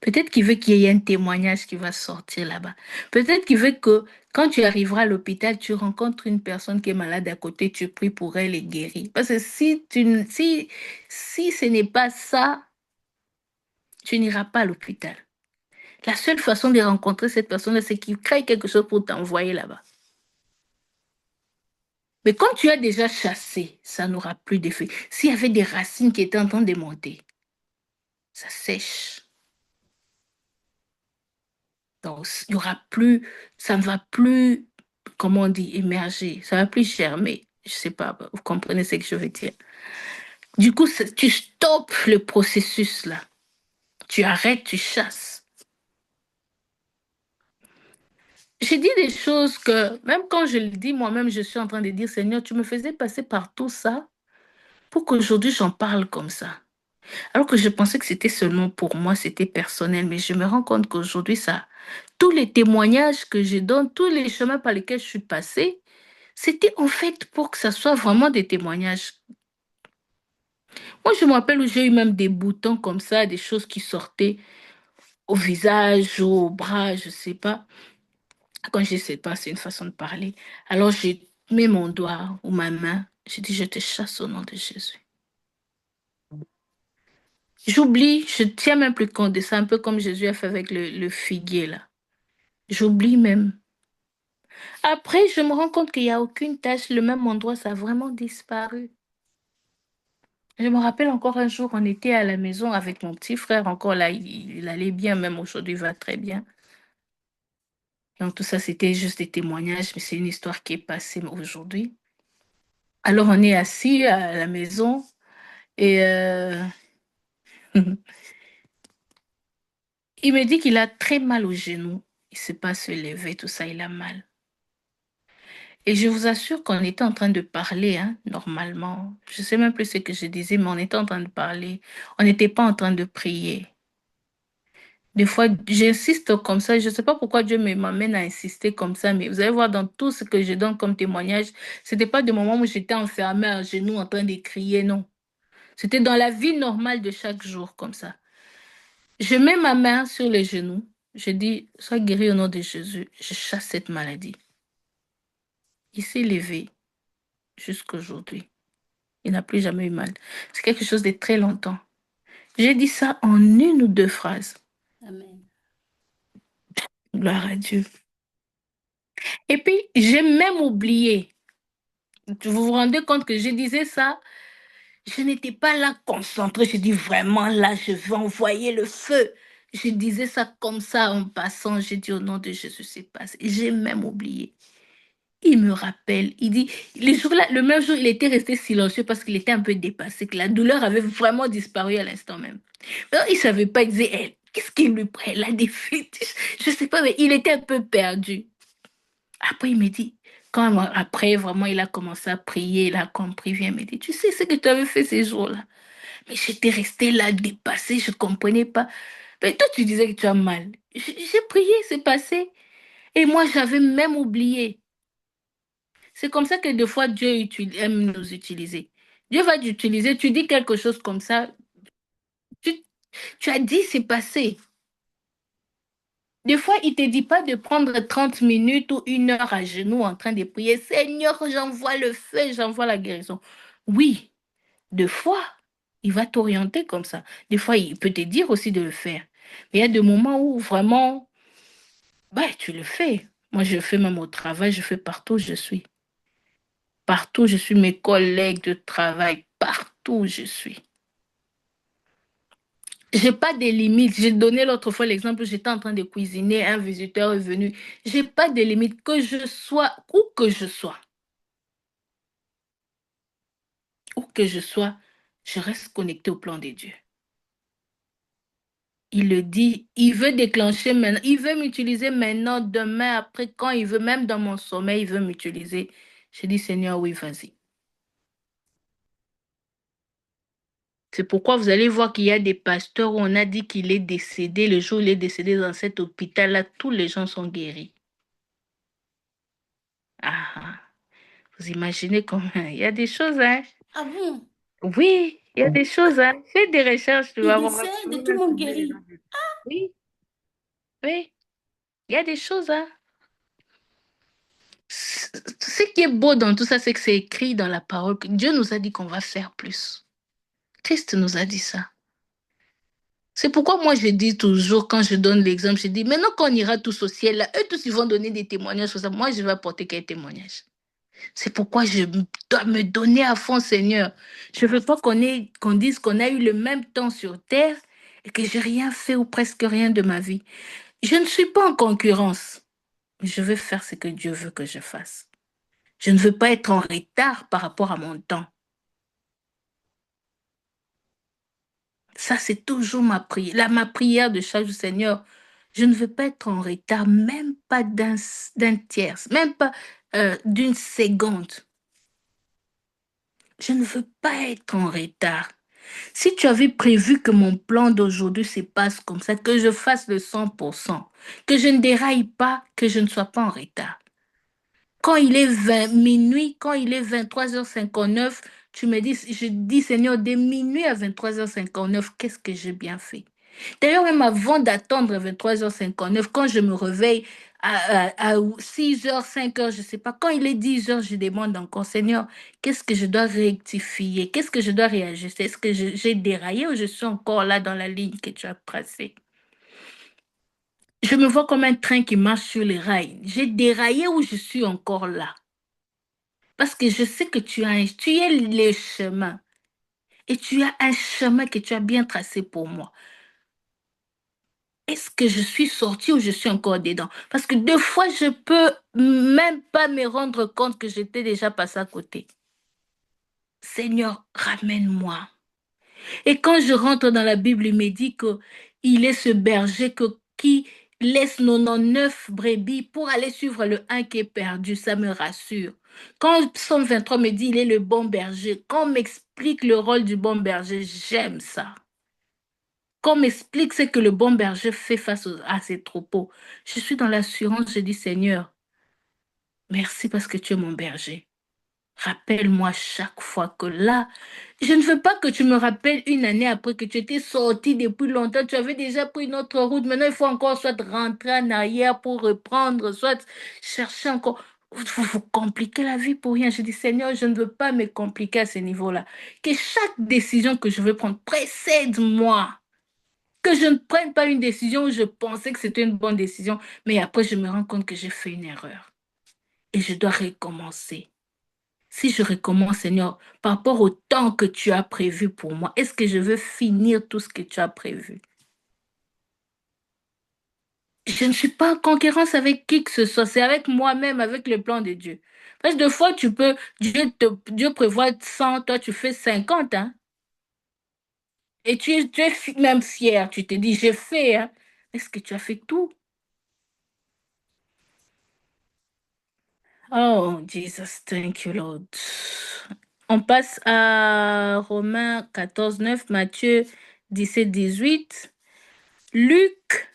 Peut-être qu'il veut qu'il y ait un témoignage qui va sortir là-bas. Peut-être qu'il veut que quand tu arriveras à l'hôpital, tu rencontres une personne qui est malade à côté, tu pries pour elle et guéris. Parce que si ce n'est pas ça, tu n'iras pas à l'hôpital. La seule façon de rencontrer cette personne-là, c'est qu'il crée quelque chose pour t'envoyer là-bas. Mais quand tu as déjà chassé, ça n'aura plus d'effet. S'il y avait des racines qui étaient en train de monter, ça sèche. Donc, il y aura plus, ça ne va plus comment on dit, émerger. Ça va plus germer. Je sais pas, vous comprenez ce que je veux dire. Du coup, tu stoppes le processus là. Tu arrêtes, tu chasses. J'ai dit des choses que, même quand je le dis, moi-même, je suis en train de dire, Seigneur, tu me faisais passer par tout ça pour qu'aujourd'hui j'en parle comme ça. Alors que je pensais que c'était seulement pour moi, c'était personnel, mais je me rends compte qu'aujourd'hui, ça, tous les témoignages que je donne, tous les chemins par lesquels je suis passée, c'était en fait pour que ça soit vraiment des témoignages. Moi, je me rappelle où j'ai eu même des boutons comme ça, des choses qui sortaient au visage, au bras, je sais pas. Quand je sais pas, c'est une façon de parler. Alors, j'ai mis mon doigt ou ma main. J'ai dit, je te chasse au nom de Jésus. J'oublie, je tiens même plus compte de ça, un peu comme Jésus a fait avec le figuier là. J'oublie même. Après, je me rends compte qu'il n'y a aucune tache, le même endroit, ça a vraiment disparu. Je me rappelle encore un jour, on était à la maison avec mon petit frère, encore là, il allait bien, même aujourd'hui, il va très bien. Donc tout ça, c'était juste des témoignages, mais c'est une histoire qui est passée aujourd'hui. Alors on est assis à la maison et il me dit qu'il a très mal au genou. Il ne sait pas se lever, tout ça, il a mal. Et je vous assure qu'on était en train de parler, hein, normalement. Je ne sais même plus ce que je disais, mais on était en train de parler. On n'était pas en train de prier. Des fois, j'insiste comme ça. Je ne sais pas pourquoi Dieu m'amène à insister comme ça, mais vous allez voir dans tout ce que je donne comme témoignage, ce n'était pas des moments où j'étais enfermée à genoux en train de crier, non. C'était dans la vie normale de chaque jour, comme ça. Je mets ma main sur les genoux. Je dis, sois guéri au nom de Jésus. Je chasse cette maladie. Il s'est levé jusqu'aujourd'hui. Il n'a plus jamais eu mal. C'est quelque chose de très longtemps. J'ai dit ça en une ou deux phrases. Amen. Gloire à Dieu. Et puis, j'ai même oublié. Vous vous rendez compte que je disais ça? Je n'étais pas là concentrée. Je dis vraiment là, je vais envoyer le feu. Je disais ça comme ça en passant. J'ai dit au nom de Jésus, c'est passé. J'ai même oublié. Il me rappelle, il dit, les jours-là, le même jour, il était resté silencieux parce qu'il était un peu dépassé, que la douleur avait vraiment disparu à l'instant même. Alors, il ne savait pas, il disait, elle, qu'est-ce qu'il lui prend la défaite? Je ne sais pas, mais il était un peu perdu. Après, il me dit, quand après, vraiment, il a commencé à prier, il a compris, il vient me dit, tu sais ce que tu avais fait ces jours-là? Mais j'étais restée là, dépassée, je ne comprenais pas. Mais toi, tu disais que tu as mal. J'ai prié, c'est passé. Et moi, j'avais même oublié. C'est comme ça que des fois Dieu aime nous utiliser. Dieu va t'utiliser, tu dis quelque chose comme ça, tu, tu as dit, c'est passé. Des fois, il ne te dit pas de prendre 30 minutes ou 1 heure à genoux en train de prier. Seigneur, j'envoie le feu, j'envoie la guérison. Oui, des fois, il va t'orienter comme ça. Des fois, il peut te dire aussi de le faire. Mais il y a des moments où vraiment, bah, tu le fais. Moi, je le fais même au travail, je fais partout où je suis. Partout où je suis, mes collègues de travail, partout où je suis. J'ai pas de limites. J'ai donné l'autre fois l'exemple, j'étais en train de cuisiner, un visiteur est venu. J'ai pas de limites, que je sois où que je sois. Où que je sois, je reste connectée au plan de Dieu. Il le dit, il veut déclencher maintenant, il veut m'utiliser maintenant, demain, après, quand il veut, même dans mon sommeil, il veut m'utiliser. Je dis, Seigneur, oui, vas-y. C'est pourquoi vous allez voir qu'il y a des pasteurs où on a dit qu'il est décédé. Le jour où il est décédé dans cet hôpital-là, tous les gens sont guéris. Ah, ah. Vous imaginez comment il y a des choses, hein? Ah bon? Oui, il y a des choses, hein? Fais des recherches, tu Il vas voir. décède Tu vas et tout le même monde trouver les gens. guérit. Oui, oui, il y a des choses, hein? Ce qui est beau dans tout ça, c'est que c'est écrit dans la parole que Dieu nous a dit qu'on va faire plus. Christ nous a dit ça. C'est pourquoi moi je dis toujours, quand je donne l'exemple, je dis, maintenant qu'on ira tous au ciel, là, eux tous ils vont donner des témoignages sur ça. Moi, je vais apporter quel témoignage? C'est pourquoi je dois me donner à fond, Seigneur. Je ne veux pas qu'on dise qu'on a eu le même temps sur terre et que j'ai rien fait ou presque rien de ma vie. Je ne suis pas en concurrence. je vais faire ce que Dieu veut que je fasse. Je ne veux pas être en retard par rapport à mon temps. Ça, c'est toujours ma prière. Ma prière de chaque jour, Seigneur, je ne veux pas être en retard, même pas d'un tiers, même pas d'une seconde. Je ne veux pas être en retard. Si tu avais prévu que mon plan d'aujourd'hui se passe comme ça, que je fasse le 100%, que je ne déraille pas, que je ne sois pas en retard. Quand il est 20 minuit, quand il est 23h59, je dis, Seigneur, de minuit à 23h59, qu'est-ce que j'ai bien fait? D'ailleurs, même avant d'attendre 23h59, quand je me réveille à 6h, 5h, je ne sais pas, quand il est 10h, je demande encore, Seigneur, qu'est-ce que je dois rectifier? Qu'est-ce que je dois réajuster? Est-ce que j'ai déraillé ou je suis encore là dans la ligne que tu as tracée? Je me vois comme un train qui marche sur les rails. J'ai déraillé ou je suis encore là? Parce que je sais que tu es le chemin. Et tu as un chemin que tu as bien tracé pour moi. Est-ce que je suis sortie ou je suis encore dedans? Parce que deux fois, je peux même pas me rendre compte que j'étais déjà passée à côté. Seigneur, ramène-moi. Et quand je rentre dans la Bible, il me dit qu'il est ce berger qui laisse 99 brebis pour aller suivre le un qui est perdu. Ça me rassure. Quand Psaume 23 me dit il est le bon berger, quand on m'explique le rôle du bon berger, j'aime ça. Quand on m'explique ce que le bon berger fait face à ses troupeaux, je suis dans l'assurance, je dis Seigneur, merci parce que tu es mon berger. Rappelle-moi chaque fois que là, je ne veux pas que tu me rappelles une année après que tu étais sorti depuis longtemps, tu avais déjà pris une autre route. Maintenant, il faut encore soit rentrer en arrière pour reprendre, soit chercher encore. Vous compliquez la vie pour rien. Je dis, Seigneur, je ne veux pas me compliquer à ce niveau-là. Que chaque décision que je veux prendre précède-moi. Que je ne prenne pas une décision où je pensais que c'était une bonne décision, mais après, je me rends compte que j'ai fait une erreur. Et je dois recommencer. Si je recommence, Seigneur, par rapport au temps que tu as prévu pour moi, est-ce que je veux finir tout ce que tu as prévu? Je ne suis pas en concurrence avec qui que ce soit, c'est avec moi-même, avec le plan de Dieu. Parce que des fois, Dieu prévoit 100, toi tu fais 50, hein. Et tu es même fier, tu te dis, j'ai fait, hein. Est-ce que tu as fait tout? Oh, Jesus, thank you, Lord. On passe à Romains 14, 9, Matthieu 17, 18. Luc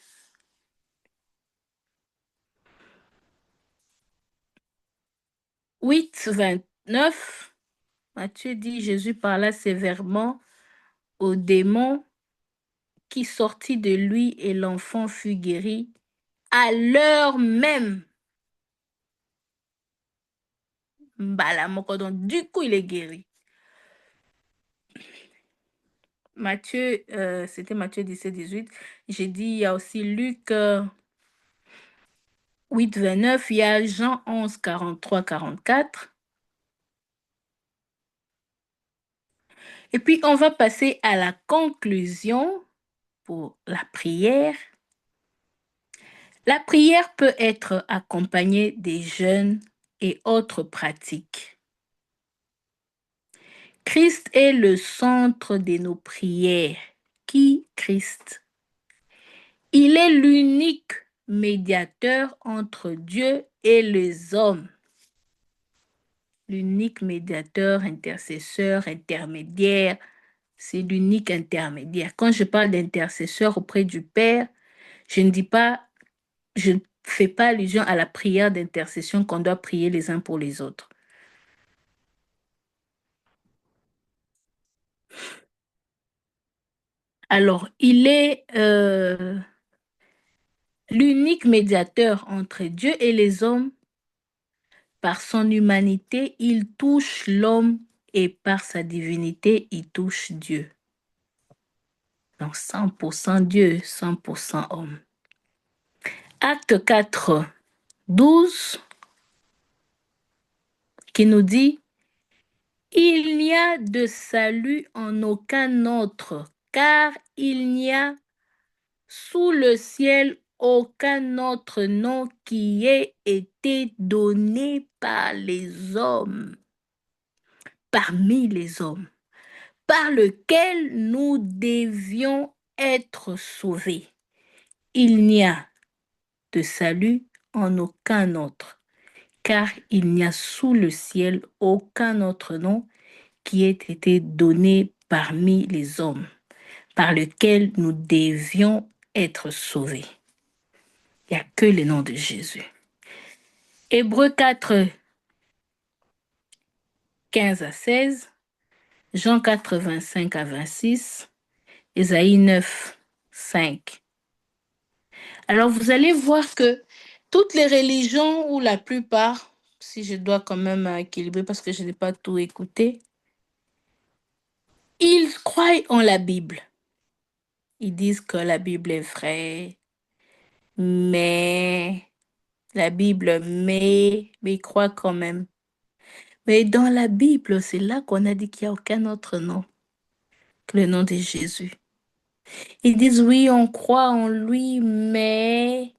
8, 29, Matthieu dit, Jésus parla sévèrement au démon qui sortit de lui et l'enfant fut guéri à l'heure même. Mbala moko, donc du coup, il est guéri. C'était Matthieu 17, 18. J'ai dit, il y a aussi Luc 8, 29, il y a Jean 11, 43, 44. Et puis, on va passer à la conclusion pour la prière. La prière peut être accompagnée des jeûnes et autres pratiques. Christ est le centre de nos prières. Qui Christ? Il est l'unique médiateur entre Dieu et les hommes. L'unique médiateur, intercesseur, intermédiaire, c'est l'unique intermédiaire. Quand je parle d'intercesseur auprès du Père, je ne dis pas, je ne fais pas allusion à la prière d'intercession qu'on doit prier les uns pour les autres. Alors, il est l'unique médiateur entre Dieu et les hommes. Par son humanité, il touche l'homme et par sa divinité, il touche Dieu. Donc 100% Dieu, 100% homme. Acte 4, 12, qui nous dit, il n'y a de salut en aucun autre, car il n'y a sous le ciel aucun autre nom qui ait été donné par les hommes, parmi les hommes, par lequel nous devions être sauvés. Il n'y a de salut en aucun autre, car il n'y a sous le ciel aucun autre nom qui ait été donné parmi les hommes, par lequel nous devions être sauvés. Il n'y a que le nom de Jésus. Hébreux 4, 15 à 16, Jean 4, 25 à 26, Ésaïe 9, 5. Alors vous allez voir que toutes les religions, ou la plupart, si je dois quand même équilibrer parce que je n'ai pas tout écouté, ils croient en la Bible. Ils disent que la Bible est vraie, mais mais ils croient quand même. Mais dans la Bible, c'est là qu'on a dit qu'il n'y a aucun autre nom que le nom de Jésus. Ils disent oui, on croit en lui, mais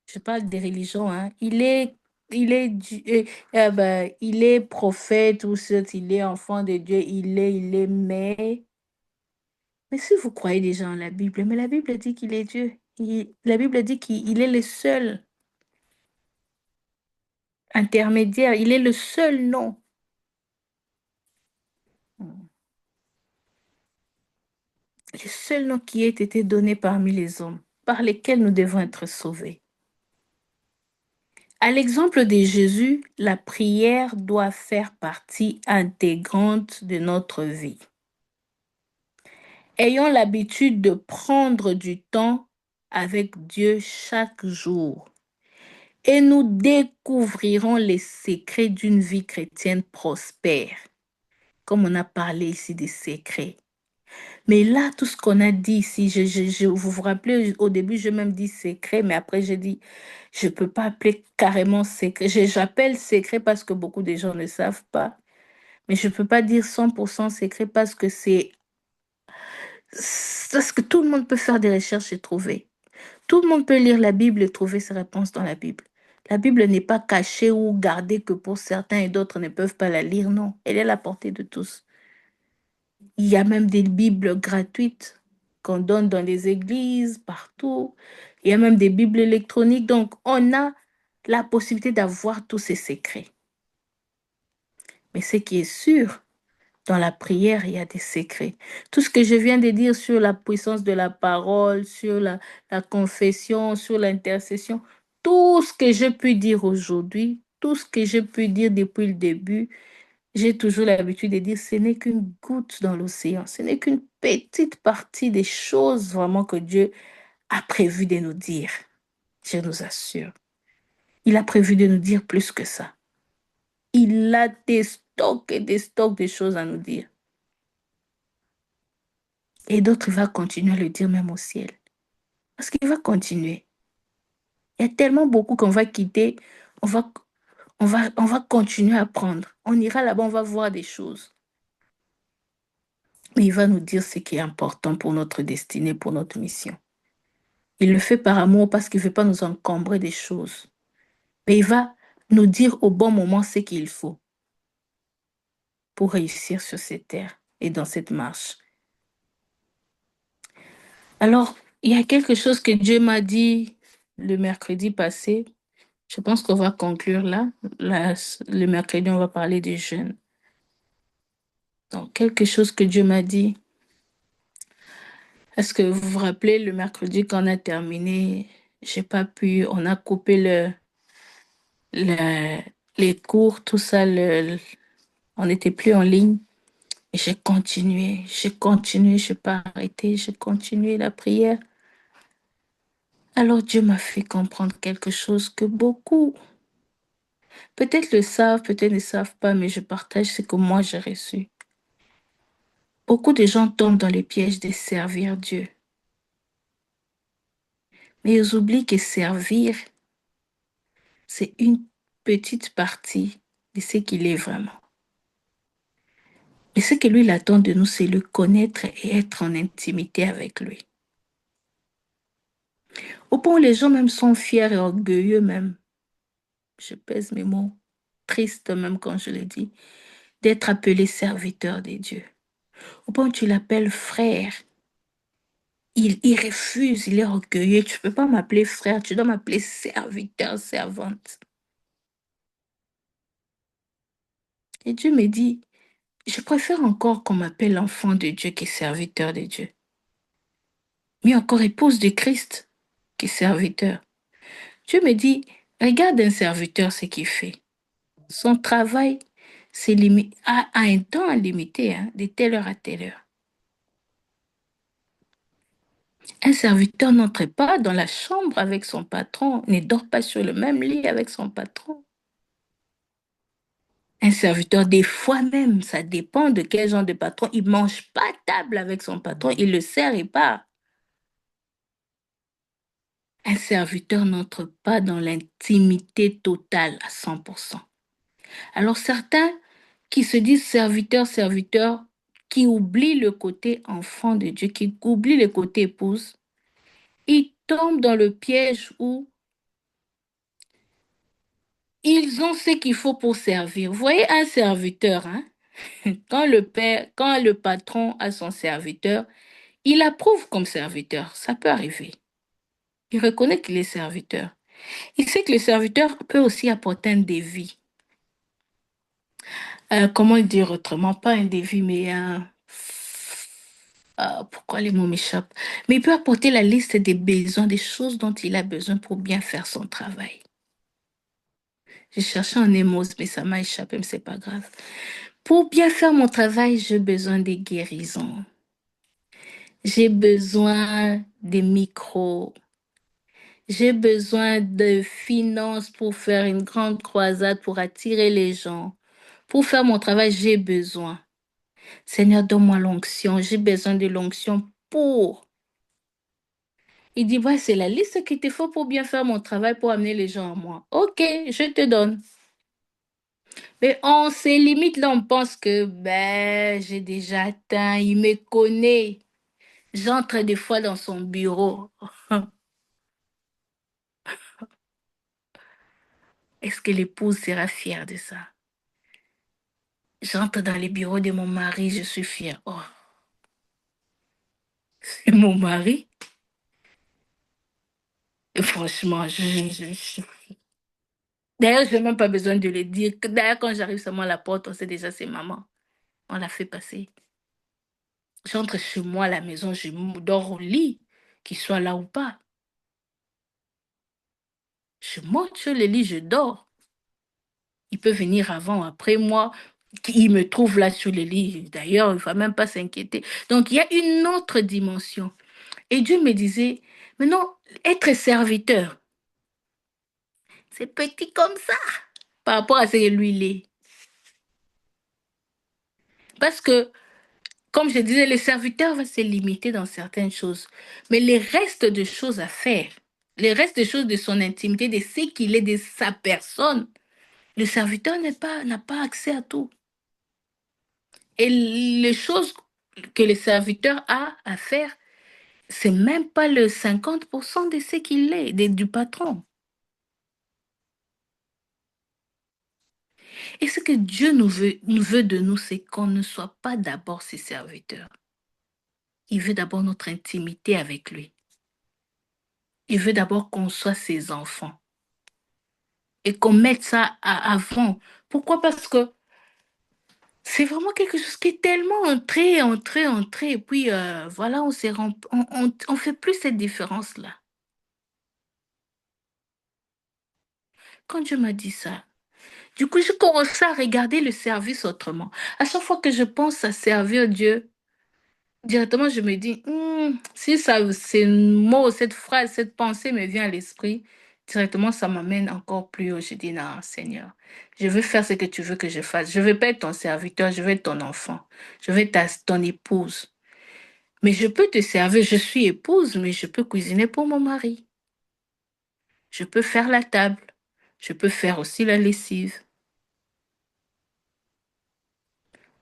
je parle des religions, hein. Il est prophète ou certes, il est enfant de Dieu, mais si vous croyez déjà en la Bible, mais la Bible dit qu'il est Dieu. La Bible dit qu'il est le seul intermédiaire, il est le seul nom. Le seul nom qui ait été donné parmi les hommes, par lesquels nous devons être sauvés. À l'exemple de Jésus, la prière doit faire partie intégrante de notre vie. Ayons l'habitude de prendre du temps avec Dieu chaque jour et nous découvrirons les secrets d'une vie chrétienne prospère. Comme on a parlé ici des secrets. Mais là, tout ce qu'on a dit ici, vous vous rappelez, au début, je même dit secret, mais après, j'ai dit, je ne peux pas appeler carrément secret. J'appelle secret parce que beaucoup de gens ne savent pas. Mais je ne peux pas dire 100% secret parce que tout le monde peut faire des recherches et trouver. Tout le monde peut lire la Bible et trouver ses réponses dans la Bible. La Bible n'est pas cachée ou gardée que pour certains et d'autres ne peuvent pas la lire. Non, elle est à la portée de tous. Il y a même des Bibles gratuites qu'on donne dans les églises, partout. Il y a même des Bibles électroniques. Donc, on a la possibilité d'avoir tous ces secrets. Mais ce qui est sûr, dans la prière, il y a des secrets. Tout ce que je viens de dire sur la puissance de la parole, sur la confession, sur l'intercession, tout ce que je peux dire aujourd'hui, tout ce que je peux dire depuis le début, j'ai toujours l'habitude de dire ce n'est qu'une goutte dans l'océan, ce n'est qu'une petite partie des choses vraiment que Dieu a prévu de nous dire. Je nous assure. Il a prévu de nous dire plus que ça. Il a des stocks et des stocks de choses à nous dire. Et d'autres, il va continuer à le dire même au ciel. Parce qu'il va continuer. Il y a tellement beaucoup qu'on va quitter, on va continuer à apprendre. On ira là-bas, on va voir des choses. Mais il va nous dire ce qui est important pour notre destinée, pour notre mission. Il le fait par amour parce qu'il ne veut pas nous encombrer des choses. Mais il va nous dire au bon moment ce qu'il faut pour réussir sur cette terre et dans cette marche. Alors, il y a quelque chose que Dieu m'a dit le mercredi passé. Je pense qu'on va conclure là. Le mercredi, on va parler des jeunes. Donc, quelque chose que Dieu m'a dit. Est-ce que vous vous rappelez le mercredi quand on a terminé, j'ai pas pu, on a coupé les cours, tout ça, on n'était plus en ligne. Et j'ai continué, je n'ai pas arrêté, j'ai continué la prière. Alors Dieu m'a fait comprendre quelque chose que beaucoup, peut-être le savent, peut-être ne savent pas, mais je partage ce que moi j'ai reçu. Beaucoup de gens tombent dans les pièges de servir Dieu. Mais ils oublient que servir, c'est une petite partie de ce qu'il est vraiment. Et ce que lui, il attend de nous, c'est le connaître et être en intimité avec lui. Au point où les gens même sont fiers et orgueilleux même. Je pèse mes mots. Triste même quand je le dis. D'être appelé serviteur des dieux. Au point où tu l'appelles frère. Il refuse, il est orgueilleux. Tu ne peux pas m'appeler frère, tu dois m'appeler serviteur, servante. Et Dieu me dit, je préfère encore qu'on m'appelle enfant de Dieu que serviteur de Dieu. Mais encore épouse de Christ que serviteur. Dieu me dit, regarde un serviteur ce qu'il fait. Son travail a un temps limité, hein, de telle heure à telle heure. Un serviteur n'entre pas dans la chambre avec son patron, ne dort pas sur le même lit avec son patron. Un serviteur, des fois même, ça dépend de quel genre de patron, il ne mange pas à table avec son patron, il le sert et part. Un serviteur n'entre pas dans l'intimité totale à 100%. Alors certains qui se disent serviteurs, serviteurs, qui oublient le côté enfant de Dieu, qui oublient le côté épouse, ils tombent dans le piège où ils ont ce qu'il faut pour servir. Vous voyez un serviteur, hein? Quand le père, quand le patron a son serviteur, il approuve comme serviteur. Ça peut arriver. Il reconnaît qu'il est serviteur. Il sait que le serviteur peut aussi apporter un défi. Comment le dire autrement? Pas un défi, mais un... pourquoi les mots m'échappent? Mais il peut apporter la liste des besoins, des choses dont il a besoin pour bien faire son travail. J'ai cherché un émose, mais ça m'a échappé, mais c'est pas grave. Pour bien faire mon travail, j'ai besoin des guérisons. J'ai besoin des micros. J'ai besoin de finances pour faire une grande croisade, pour attirer les gens. Pour faire mon travail, j'ai besoin. Seigneur, donne-moi l'onction. J'ai besoin de l'onction pour. Il dit, ouais, c'est la liste qu'il te faut pour bien faire mon travail, pour amener les gens à moi. Ok, je te donne. Mais on se limite là, on pense que, ben, j'ai déjà atteint, il me connaît. J'entre des fois dans son bureau. Est-ce que l'épouse sera fière de ça? J'entre dans les bureaux de mon mari, je suis fière. Oh, c'est mon mari. Et franchement, d'ailleurs, je n'ai même pas besoin de le dire. D'ailleurs, quand j'arrive seulement à la porte, on sait déjà c'est maman. On l'a fait passer. J'entre chez moi à la maison, je dors au lit, qu'il soit là ou pas. Je monte sur le lit, je dors. Il peut venir avant ou après moi. Il me trouve là sur le lit. D'ailleurs, il ne va même pas s'inquiéter. Donc, il y a une autre dimension. Et Dieu me disait, maintenant, être serviteur, c'est petit comme ça par rapport à ce que lui il est. Parce que, comme je disais, le serviteur va se limiter dans certaines choses. Mais les restes de choses à faire, les restes de choses de son intimité, de ce qu'il est, de sa personne, le serviteur n'a pas accès à tout. Et les choses que le serviteur a à faire, c'est même pas le 50% de ce qu'il est, du patron. Et ce que Dieu nous veut de nous, c'est qu'on ne soit pas d'abord ses serviteurs. Il veut d'abord notre intimité avec lui. Il veut d'abord qu'on soit ses enfants. Et qu'on mette ça avant. Pourquoi? Parce que c'est vraiment quelque chose qui est tellement entré. Et puis, voilà, on fait plus cette différence-là. Quand Dieu m'a dit ça, du coup, je commence à regarder le service autrement. À chaque fois que je pense à servir Dieu, directement, je me dis, si ça, ces mots, cette phrase, cette pensée me vient à l'esprit, directement, ça m'amène encore plus haut. Je dis, non, Seigneur, je veux faire ce que tu veux que je fasse. Je ne veux pas être ton serviteur, je veux être ton enfant. Je veux être ton épouse. Mais je peux te servir, je suis épouse, mais je peux cuisiner pour mon mari. Je peux faire la table. Je peux faire aussi la lessive.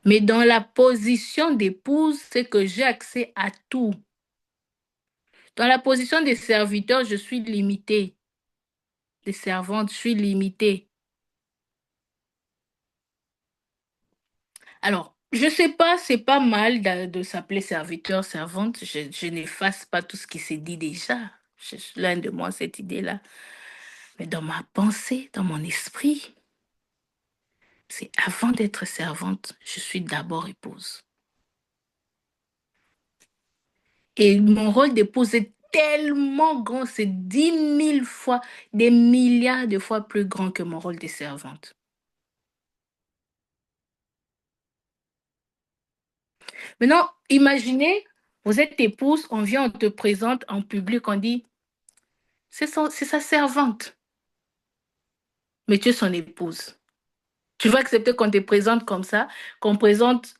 Mais dans la position d'épouse, c'est que j'ai accès à tout. Dans la position des serviteurs, je suis limitée. Des servantes, je suis limitée. Alors, je sais pas, c'est pas mal de s'appeler serviteur, servante. Je n'efface pas tout ce qui s'est dit déjà. J'ai loin de moi cette idée-là. Mais dans ma pensée, dans mon esprit, c'est avant d'être servante, je suis d'abord épouse. Et mon rôle d'épouse est tellement grand, c'est 10 000 fois, des milliards de fois plus grand que mon rôle de servante. Maintenant, imaginez, vous êtes épouse, on vient, on te présente en public, on dit, c'est sa servante, mais tu es son épouse. Tu vas accepter qu'on te présente comme ça, qu'on présente,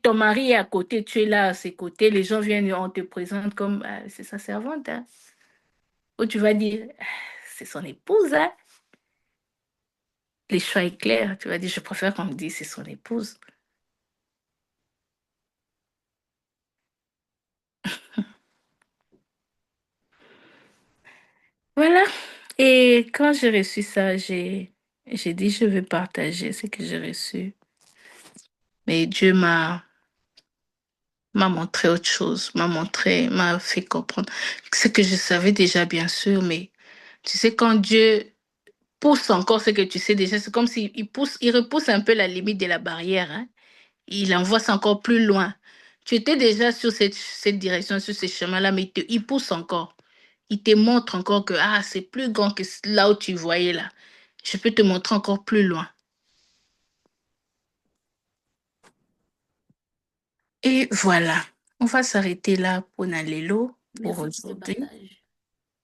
ton mari est à côté, tu es là à ses côtés, les gens viennent, on te présente comme, ah, c'est sa servante, hein. Ou tu vas dire, ah, c'est son épouse, hein. Les choix est clair, tu vas dire, je préfère qu'on me dise c'est son épouse. Voilà. Et quand j'ai reçu ça, j'ai dit, je vais partager ce que j'ai reçu. Mais Dieu m'a montré autre chose, m'a fait comprendre ce que je savais déjà, bien sûr, mais tu sais, quand Dieu pousse encore ce que tu sais déjà, c'est comme s'il pousse, il repousse un peu la limite de la barrière, hein. Il envoie ça encore plus loin. Tu étais déjà sur cette direction, sur ce chemin-là, mais il pousse encore. Il te montre encore que ah, c'est plus grand que là où tu voyais là. Je peux te montrer encore plus loin. Et voilà. On va s'arrêter là pour Nalélo pour Merci pour ce aujourd'hui. partage.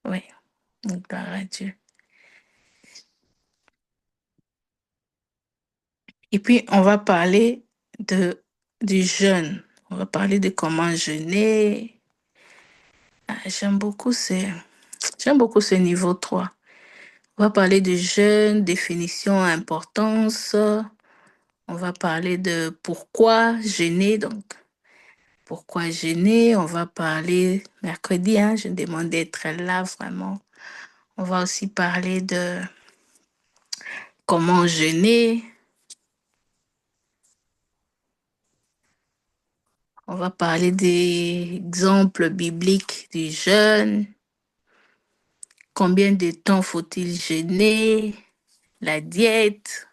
Oui, gloire à Dieu. Et puis, on va parler du jeûne. On va parler de comment jeûner. Ah, j'aime beaucoup ce niveau 3. On va parler de jeûne, définition, importance. On va parler de pourquoi jeûner. Donc, pourquoi jeûner? On va parler mercredi, hein, je demande d'être là vraiment. On va aussi parler de comment jeûner. On va parler des exemples bibliques du jeûne. Combien de temps faut-il jeûner? La diète,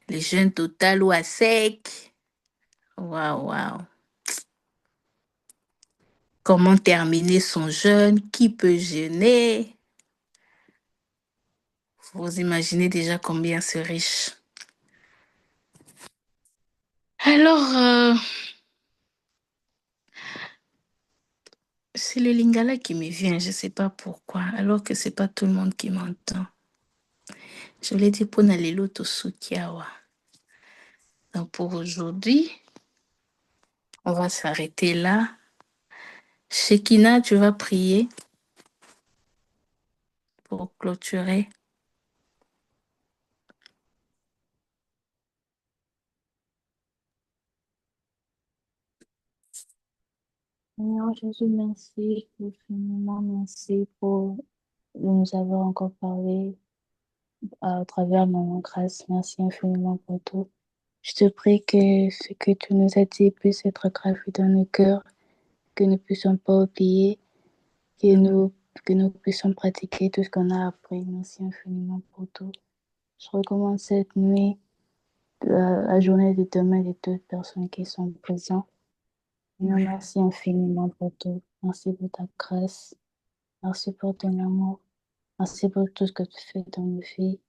le jeûne total ou à sec. Waouh, waouh. Comment terminer son jeûne? Qui peut jeûner? Vous imaginez déjà combien c'est riche. Alors, c'est le lingala qui me vient, je ne sais pas pourquoi, alors que c'est pas tout le monde qui m'entend. Je voulais dire pour Nalelo Tosukiawa. Donc pour aujourd'hui, on va s'arrêter là. Shekina, tu vas prier pour clôturer. Seigneur Jésus, merci infiniment, merci pour nous avoir encore parlé à travers Maman Grâce. Merci infiniment pour tout. Je te prie que ce que tu nous as dit puisse être gravé dans nos cœurs, que nous ne puissions pas oublier, que nous, que nous puissions pratiquer tout ce qu'on a appris. Merci infiniment pour tout. Je recommence cette nuit, la journée de demain de toutes personnes qui sont présentes. Seigneur, merci infiniment pour tout. Merci pour ta grâce. Merci pour ton amour. Merci pour tout ce que tu fais dans nos vies.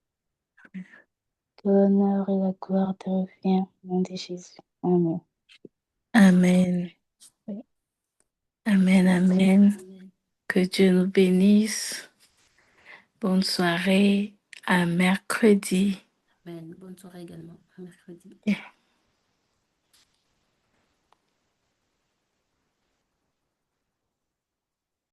Que l'honneur et la gloire te reviennent au nom de Jésus. Amen. Amen. Oui. Amen, amen. Amen. Que Dieu nous bénisse. Bonne soirée. À mercredi. Amen. Bonne soirée également. À mercredi.